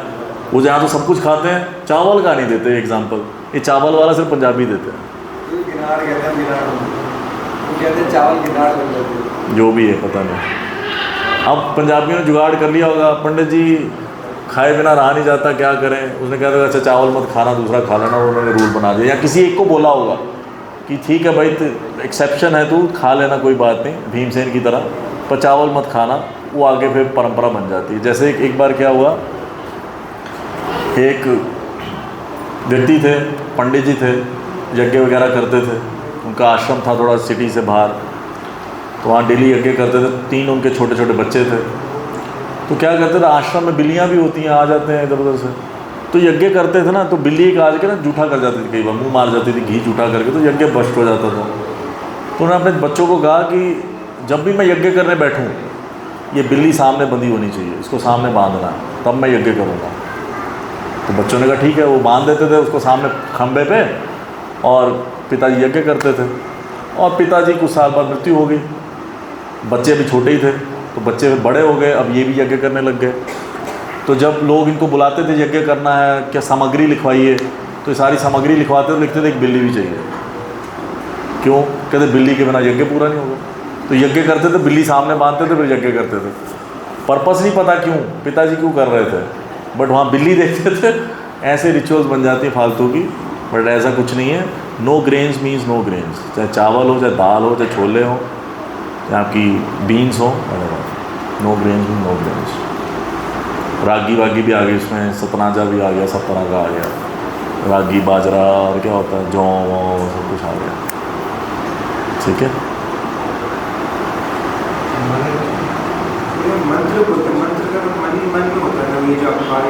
वो जहाँ तो सब कुछ खाते हैं, चावल का नहीं देते. एग्जाम्पल, ये चावल वाला सिर्फ पंजाबी देते हैं. जो भी है पता नहीं. अब पंजाबियों ने जुगाड़ कर लिया होगा, पंडित जी खाए बिना रहा नहीं जाता, क्या करें. उसने कहा था अच्छा चावल मत खाना, दूसरा खा लेना. उन्होंने रूल बना दिया, या किसी एक को बोला होगा कि ठीक है भाई, एक्सेप्शन है, तू खा लेना, कोई बात नहीं, भीमसेन की तरह, पर चावल मत खाना. वो आगे फिर परंपरा बन जाती है. जैसे एक बार क्या हुआ, एक व्यक्ति थे, पंडित जी थे, यज्ञ वगैरह करते थे. उनका आश्रम था थोड़ा सिटी से बाहर, तो वहाँ डेली यज्ञ करते थे. 3 उनके छोटे छोटे बच्चे थे. तो क्या करते थे, आश्रम में बिल्लियाँ भी होती हैं, आ जाते हैं इधर उधर से. तो यज्ञ करते थे ना, तो बिल्ली एक आज के ना जूठा कर जाती थी, कई बार मुंह मार जाती थी घी जूठा करके, तो यज्ञ भ्रष्ट हो जाता था. तो उन्होंने अपने बच्चों को कहा कि जब भी मैं यज्ञ करने बैठूँ, ये बिल्ली सामने बंधी होनी चाहिए, इसको सामने बांधना, तब मैं यज्ञ करूँगा. तो बच्चों ने कहा ठीक है. वो बांध देते थे उसको सामने खंबे पे, और पिताजी यज्ञ करते थे, और पिताजी कुछ साल बाद मृत्यु हो गई, बच्चे अभी छोटे ही थे, तो बच्चे बड़े हो गए, अब ये भी यज्ञ करने लग गए। तो जब लोग इनको बुलाते थे यज्ञ करना है, क्या सामग्री लिखवाइए, तो ये सारी सामग्री लिखवाते थे, लिखते थे एक बिल्ली भी चाहिए। क्यों? कहते बिल्ली के बिना यज्ञ पूरा नहीं होगा। तो यज्ञ करते थे, बिल्ली सामने बांधते थे, फिर यज्ञ करते थे। पर्पस नहीं पता क्यों, पिताजी क्यों कर रहे थे, बट वहाँ बिल्ली देखते थे। ऐसे रिचुअल्स बन जाती है फालतू की, बट ऐसा कुछ नहीं है। No grains means no grains, चाहे चावल हो, चाहे दाल हो, चाहे छोले हो, चाहे आपकी बीन्स हो, no grains means no grains. Ragi वागी भी आ गई इसमें, सतनाजा भी आ गया, सब तरह का आ गया, रागी बाजरा और क्या होता है, जौ सब कुछ आ गया। ठीक है, मंत्र बोलते हैं, मंत्र का मन ही मन में होता है ना, ये जो हमारे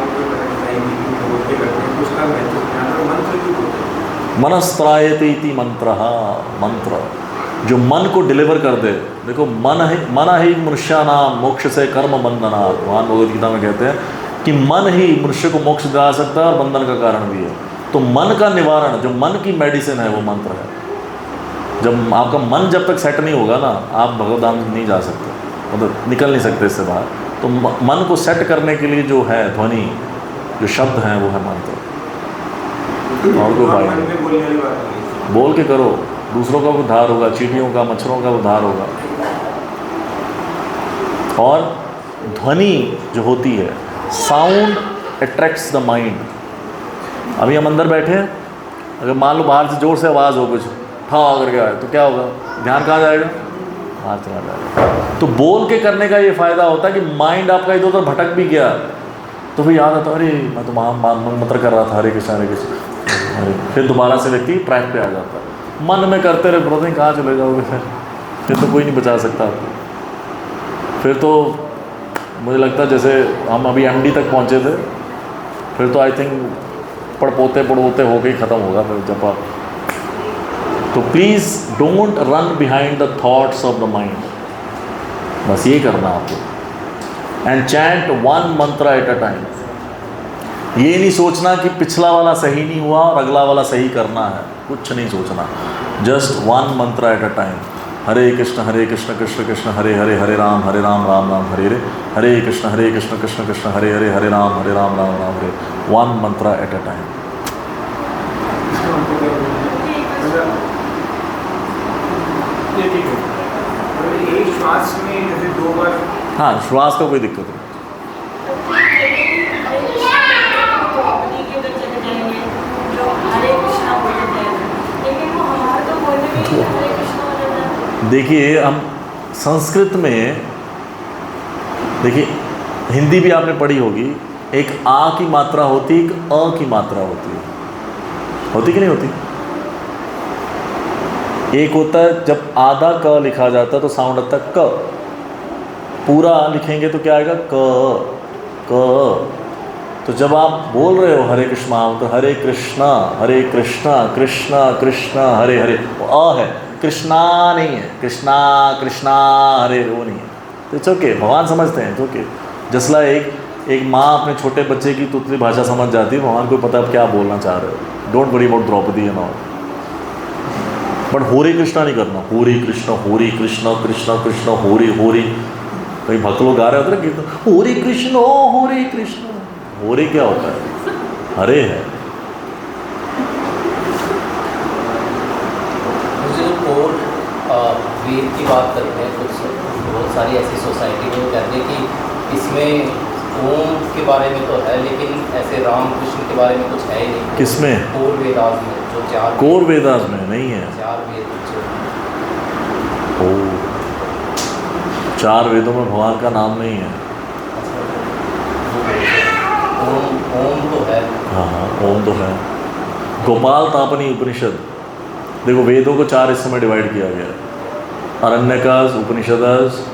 बोलते करते हैं उसका महत्व क्या है, मंत्र क्यों बोलते हैं? मनस्त्रायते इति मंत्रः, मंत्र जो मन को डिलीवर कर दे। देखो मन ही मनुष्यानाम मोक्ष से कर्म बंधना, भगवान भगवद गीता में कहते हैं कि मन ही मनुष्य को मोक्ष दिला सकता है और बंधन का कारण भी है। तो मन का निवारण, जो मन की मेडिसिन है वो मंत्र है। जब आपका मन जब तक सेट नहीं होगा ना, आप भगवत धाम नहीं जा सकते, मतलब निकल नहीं सकते इससे बाहर। तो मन को सेट करने के लिए जो है ध्वनि, जो शब्द हैं वो है मंत्र। और कोई भाई नहीं, बोल के करो, दूसरों का उद्धार होगा, चींटियों का, मच्छरों का उद्धार होगा। और ध्वनि जो होती है, साउंड अट्रैक्ट्स द माइंड। अभी हम अंदर बैठे हैं, अगर मान लो बाहर से जोर से आवाज़ हो, कुछ ठा करके आए, तो क्या होगा, ध्यान कहाँ जाएगा, बाहर चला जाएगा। तो बोल के करने का ये फ़ायदा होता है कि माइंड आपका इधर उधर भटक भी गया तो फिर याद आता, अरे मैं तो मंत्र कर रहा था, हरे कृष्ण हरे कृष्ण, फिर दोबारा से व्यक्ति ट्रैक पे आ जाता है। मन में करते रहे, पता नहीं कहाँ चले जाओगे, फिर तो कोई नहीं बचा सकता आपको। फिर तो मुझे लगता है जैसे हम अभी एमडी तक पहुँचे थे, फिर तो आई थिंक पड़पोते होके ही ख़त्म होगा फिर जब आप। तो please don't run behind the thoughts of the mind, बस ये करना आपको। एंड चैंट वन मंत्र एट अ टाइम। ये नहीं सोचना कि पिछला वाला सही नहीं हुआ और अगला वाला सही करना है, कुछ नहीं सोचना, जस्ट वन मंत्र at a time. Hare Krishna Krishna Krishna Hare Hare, Hare Ram Ram Ram Hare Hare, Hare Krishna Krishna Krishna Hare Hare, Hare Ram Ram Ram Hare. One मंत्र एट अ टाइम। एक श्वास में जैसे 2 बार, हाँ, श्वास का कोई दिक्कत नहीं। देखिए हम संस्कृत में, देखिए हिंदी भी आपने पढ़ी होगी, एक आ की मात्रा होती, एक अ की मात्रा होती कि नहीं होती? एक होता है जब आधा क लिखा जाता है तो साउंड आता है क, पूरा लिखेंगे तो क्या आएगा, क। तो जब आप बोल रहे हो हरे कृष्णा, तो हरे कृष्णा कृष्णा कृष्णा हरे हरे, वो अ है, कृष्णा नहीं है, कृष्णा कृष्णा हरे, वो नहीं है। तो इट्स ओके, भगवान समझते हैं, इट्स ओके। जसला एक माँ अपने छोटे बच्चे की तुतली भाषा समझ जाती है, भगवान को पता है आप क्या बोलना चाह रहे हो। Don't worry about Draupadi and all, but Hare Krishna नहीं करना, होरे कृष्ण कृष्ण कृष्ण होरे। कहीं भक्त लोग गा रहे होते ना कीर्तन, होरे कृष्ण, होरे क्या होता है, हरे है। मुझे कोर वेद की बात करते हैं, कुछ बहुत सारी ऐसी सोसाइटी में कहते हैं कि इसमें ओम के बारे में तो है, लेकिन ऐसे राम कृष्ण के बारे में कुछ है ही नहीं। किसमें? कोर वेदास में, जो 4 कोर वेदास में नहीं है। 4 वेद, ओ, 4 वेदों में भगवान का नाम नहीं है। ओम तो है। हाँ, ओम तो है। गोपाल तापनी उपनिषद, देखो वेदों को 4 हिस्सों में डिवाइड किया गया है, अरण्यकास, उपनिषदस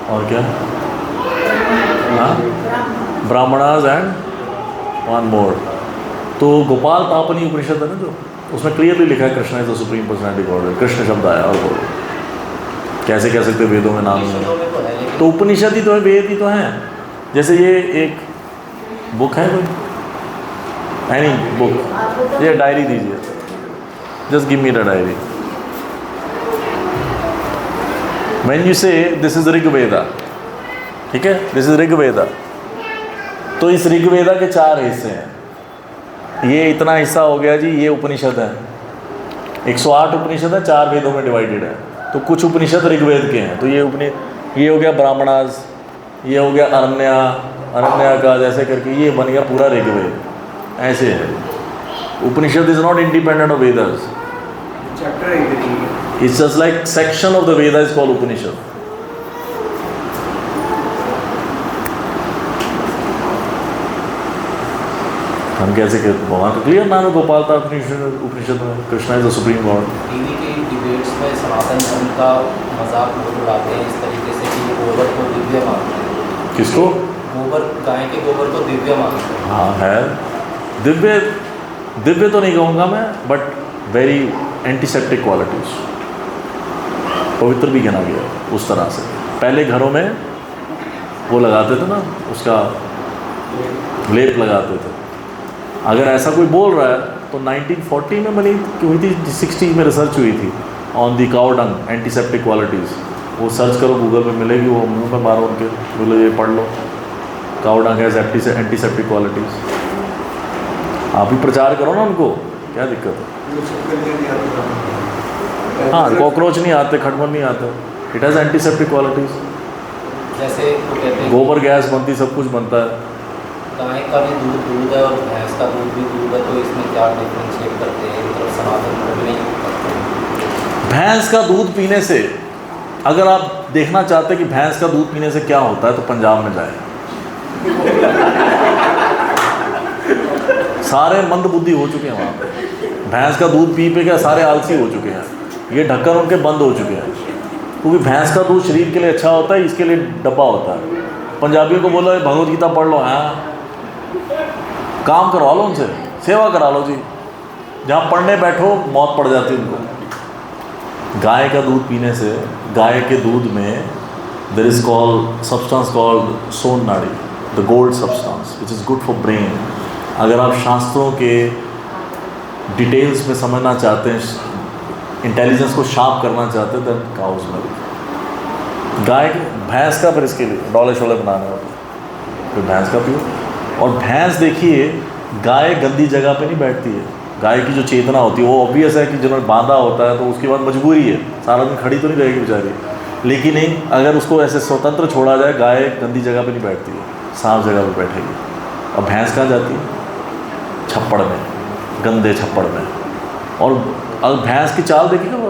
और क्या, हाँ, ब्राह्मणास एंड वन मोर। तो गोपाल तापनी उपनिषद है ना, जो उसमें क्लियरली लिखा है Krishna is the supreme personality God. Krishna शब्द आया, और बोलो कैसे कह सकते वेदों में नाम नहीं है? तो उपनिषद ही तो है, वेद ही तो हैं। जैसे ये एक बुक है कोई, एनी बुक, ये डायरी दीजिए, Just give me the diary. When you say this is Rig Veda, ठीक है, दिस इज ऋग वेदा, तो इस ऋग वेदा के 4 हिस्से हैं। ये इतना हिस्सा हो गया जी, ये उपनिषद है, 108 उपनिषद है, 4 वेदों में डिवाइडेड है। तो कुछ उपनिषद ऋग्वेद के हैं, तो ये हो गया ब्राह्मणास, ये हो गया अरण्या का, जैसे करके ये बन गया पूरा ऋग्वेद। ऐसे है, Upanishad is not independent of Vedas, chapter है, it's just like section of the Veda is called Upanishad. हम कैसे कहते, भगवान का क्लियर नाम है गोपाल था उपनिषद में, Krishna is the supreme God. TV के डिबेट्स में सनातन धर्म का मजाक लोग उड़ाते हैं इस तरीके से कि गोबर को दिव्य मानते हैं। किसको? गोबर, गाय के गोबर को दिव्य मानते हैं। हाँ है, दिव्य तो नहीं कहूँगा मैं, बट वेरी एंटीसेप्टिक क्वालिटीज, पवित्र भी गिना गया उस तरह से। पहले घरों में वो लगाते थे ना, उसका लेप लगाते थे। अगर ऐसा कोई बोल रहा है तो 1940 में बनी हुई थी, 60 में रिसर्च हुई थी on the cow dung antiseptic qualities. वो सर्च करो गूगल पे मिलेगी, वो मुंह में मारो उनके, बोलो ये पढ़ लो, cow dung has antiseptic qualities. आप भी प्रचार करो ना उनको, क्या दिक्कत है? हाँ, कॉकरोच नहीं आते, खटमल नहीं आते, इट हैज़ एंटीसेप्टिक क्वालिटीज़। जैसे वो कहते हैं गोबर गैस बनती, सब कुछ बनता है। गाय का भी दूध है और भैंस का दूध भी दूध है, तो इसमें क्या डिफ्रेंशिएट करते हैं? मतलब सनातन धर्म नहीं करते हैं। भैंस का दूध पीने से, अगर आप देखना चाहते हैं कि भैंस का दूध पीने से क्या होता है, तो पंजाब में जाए। सारे मंद बुद्धि हो चुके हैं वहाँ पे, भैंस का दूध पी के सारे आलसी हो चुके हैं, ये ढक्कन उनके बंद हो चुके हैं, क्योंकि भैंस का दूध शरीर के लिए अच्छा होता है, इसके लिए डब्बा होता है। पंजाबियों को बोलो भगवत गीता पढ़ लो, हाँ काम करवा लो उनसे, सेवा करा लो जी, जहाँ पढ़ने बैठो मौत पड़ जाती है उनको। गाय का दूध पीने से, गाय के दूध में there is called substance called Son Nadi, the gold substance which is good for brain. अगर आप शास्त्रों के डिटेल्स में समझना चाहते हैं, इंटेलिजेंस को शार्प करना चाहते हैं, देन काउज मिल्क, गाय भैंस का, फिर इसके लिए डोले शोले बनाने वाले, फिर भैंस का पियो। और भैंस देखिए, गाय गंदी जगह पे नहीं बैठती है। गाय की जो चेतना होती है वो ऑब्वियस है कि जिन्होंने बांधा होता है तो उसके बाद मजबूरी है, सारा दिन खड़ी तो नहीं रहेगी बेचारी, लेकिन नहीं, अगर उसको ऐसे स्वतंत्र छोड़ा जाए, गाय गंदी जगह पे नहीं बैठती है, साफ जगह पे बैठेगी। और भैंस कहाँ जाती है? छप्पड़ में, गंदे छप्पड़ में। और भैंस की चाल देखिएगा, वो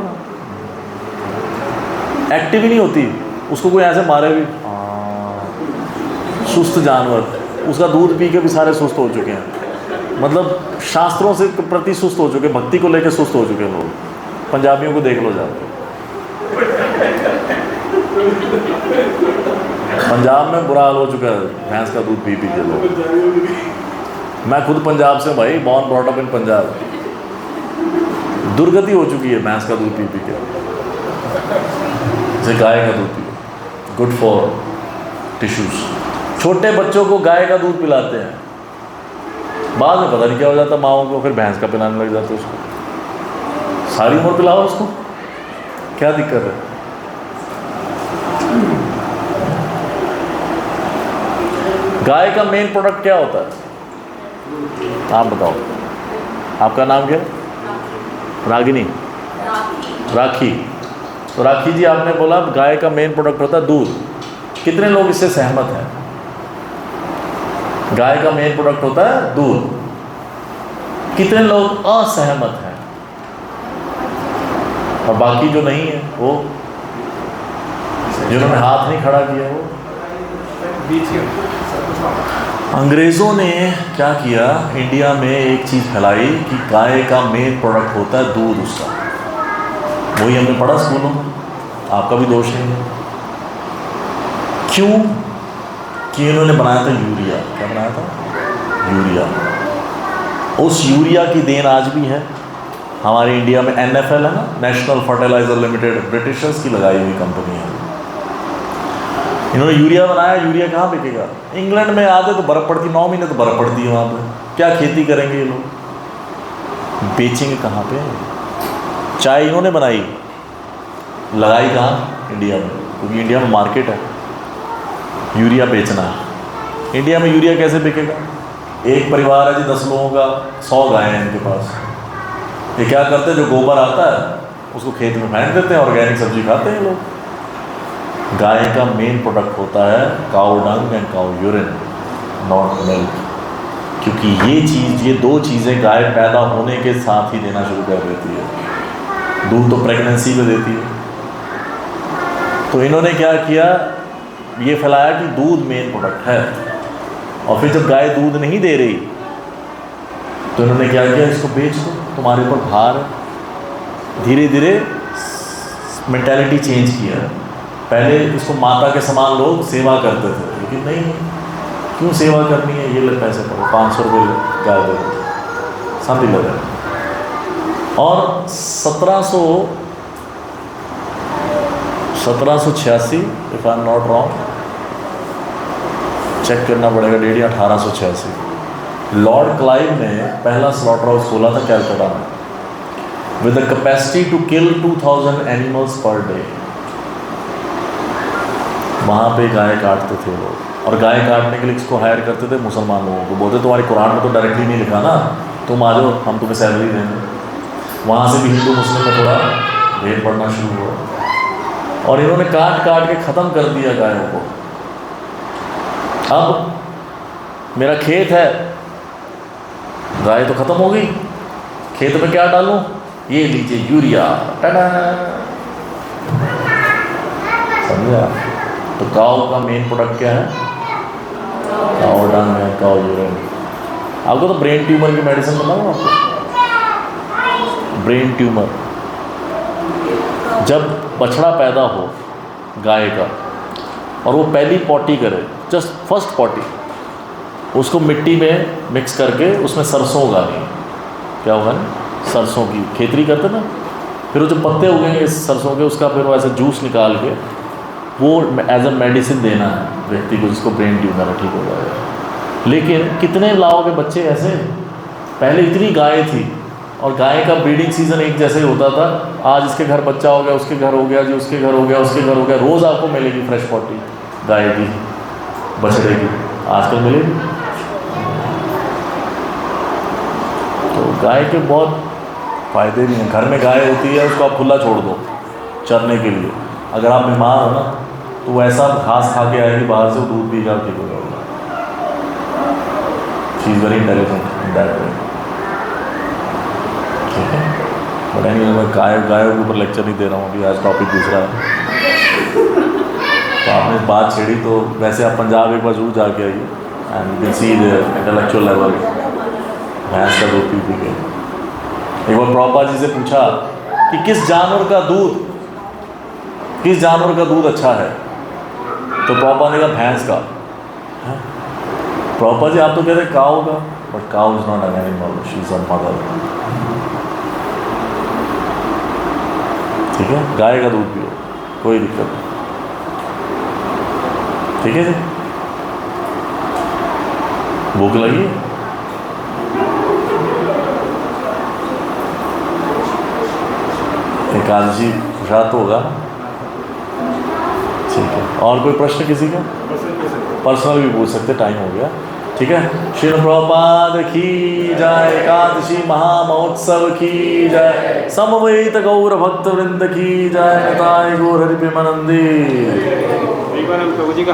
एक्टिव ही नहीं होती, उसको कोई ऐसे मारे भी, सुस्त जानवर, उसका दूध पी के भी सारे सुस्त हो चुके हैं, मतलब शास्त्रों से प्रति सुस्त हो चुके, भक्ति को लेकर सुस्त हो चुके हैं लोग। पंजाबियों को देख लो जाकर, पंजाब में बुरा हाल हो चुका है भैंस का दूध पी के लोग। मैं खुद पंजाब से, भाई born brought up in Punjab, दुर्गति हो चुकी है भैंस का दूध पी के। जैसे गाय का दूध पियो, गुड फॉर टिश्यूज। छोटे बच्चों को गाय का दूध पिलाते हैं, बाद में पता नहीं क्या हो जाता माओ को, फिर भैंस का पिलाने लग जाते उसको। सारी उम्र पिलाओ उसको, क्या दिक्कत है? गाय का मेन प्रोडक्ट क्या होता है, आप बताओ। आपका नाम क्या है? रागिनी, राखी। तो राखी जी, आपने बोला गाय का मेन प्रोडक्ट होता है दूध। कितने लोग इससे सहमत हैं? गाय का मेन प्रोडक्ट होता है दूध। कितने लोग असहमत हैं? और बाकी जो नहीं है, वो जिन्होंने हाथ नहीं खड़ा किया, वो अंग्रेज़ों ने क्या किया, इंडिया में एक चीज़ फैलाई कि गाय का मेन प्रोडक्ट होता है दूध उसका। वही हमने पढ़ा स्कूलों में, आपका भी दोष नहीं है। क्यों? कि इन्होंने बनाया था यूरिया। क्या बनाया था? यूरिया। उस यूरिया की देन आज भी है हमारे इंडिया में। NFL है ना, नेशनल फर्टिलाइजर लिमिटेड, ब्रिटिशर्स की लगाई हुई कंपनी है। इन्होंने यूरिया बनाया। यूरिया कहाँ बिकेगा? इंग्लैंड में आते तो बर्फ़ पड़ती, 9 महीने तो बर्फ़ पड़ती है वहाँ पर। क्या खेती करेंगे ये लोग? बेचेंगे कहाँ पे? चाय इन्होंने बनाई, लगाई कहाँ? इंडिया में, क्योंकि इंडिया में मार्केट है, यूरिया बेचना है। इंडिया में यूरिया कैसे बिकेगा? एक परिवार है जी 10 लोगों का, 100 गायें हैं इनके पास। ये क्या करते हैं, जो गोबर आता है उसको खेत में फेंक देते हैं, ऑर्गेनिक सब्जी खाते हैं लोग। गाय का मेन प्रोडक्ट होता है cow dung and cow urine, not milk, क्योंकि ये 2 चीज़ें गाय पैदा होने के साथ ही देना शुरू कर देती है। दूध तो प्रेगनेंसी में देती है। तो इन्होंने क्या किया, ये फैलाया कि दूध मेन प्रोडक्ट है, और फिर जब गाय दूध नहीं दे रही तो इन्होंने क्या किया, इसको बेच दो, तुम्हारे ऊपर भार है। धीरे धीरे मेंटालिटी चेंज किया। पहले इसको माता के समान लोग सेवा करते थे, लेकिन नहीं, क्यों सेवा करनी है, ये ले पैसे करो, 500 रुपये गाय दे दो, शांति लगे। और 1786 if I am not wrong, check करना पड़ेगा डेट, 1886 लॉर्ड क्लाइव ने पहला स्लॉटर हाउस खोला था कैलकाटा में, with the capacity to kill 2000 animals per day. वहाँ पे गाय काटते थे लोग, और गाय काटने के लिए किसको हायर करते थे? मुसलमान लोगों को। बोलते तुम्हारे कुरान में तो डायरेक्टली नहीं लिखा ना, तुम आ जाओ, हम तुम्हें सैलरी देंगे। वहाँ से भी हिंदू मुस्लिम में थोड़ा भेद पड़ना शुरू हुआ, और इन्होंने काट काट के ख़त्म कर दिया गायों को। अब मेरा खेत है, गाय तो ख़त्म हो गई, खेत में क्या डालूं? ये लीजिए यूरिया, टाटा, समझा? तो काऊ का मेन प्रोडक्ट क्या है? काऊ डंग है, काऊ यूरिन। आपको तो ब्रेन ट्यूमर की मेडिसिन बताऊँ आपको? ब्रेन ट्यूमर, जब बछड़ा पैदा हो गाय का और वो पहली पॉटी करे, जस्ट फर्स्ट पॉटी, उसको मिट्टी में मिक्स करके उसमें सरसों उगानी। क्या उगानी? सरसों की खेतरी करते ना, फिर वो जो पत्ते उगेंगे सरसों के, उसका फिर वो ऐसे जूस निकाल के वो एज अ मेडिसिन देना है व्यक्ति को, जिसको ब्रेन ट्यूमर है, ठीक हो जाएगा। लेकिन कितने लाओगे बच्चे ऐसे? पहले इतनी गाय थी, और गाय का ब्रीडिंग सीज़न एक जैसे ही होता था। आज इसके घर बच्चा हो गया, उसके घर हो गया, जी उसके घर हो गया, उसके घर हो गया। रोज़ आपको मिलेगी फ्रेश पॉटी गाय की, बछड़े की, आजकल मिलेगी। तो गाय के बहुत फ़ायदे भी हैं। घर में गाय होती है, उसको आप खुला छोड़ दो चरने के लिए। अगर आप बीमार हो ना, तो वो ऐसा घास खा के आएगी बाहर से, वो दूध पी कर ठीक हो जाएगा। She is very intelligent in that way, ठीक है। बट एनीवे, मैं गायों के ऊपर लेक्चर नहीं दे रहा हूँ अभी, आज टॉपिक दूसरा है। तो आपने बात छेड़ी, तो वैसे आप पंजाब एक बार जरूर जाके आइए, and you can see the intellectual level. भैंस का दूध पी के एक बार प्रभुपाद जी से पूछा कि किस जानवर का दूध अच्छा है, तो प्रभुपाद ने कहा भैंस का। प्रभुपाद जी आप तो कह रहे काऊ का, but cow is not an animal, she is a mother, ठीक है। गाय का दूध पियो, कोई दिक्कत नहीं, ठीक है जी। भूख लगी? एकादशी प्रसाद तो होगा, ठीक है। और कोई प्रश्न किसी का? पर्सनल भी पूछ सकते, टाइम हो गया, ठीक है। श्री प्रभुपाद की जय, एकादशी महामहोत्सव की जय, समवेत गौर भक्त वृंद की जय, निताय गौर हरि प्रेमानंदी। प्रभु जी का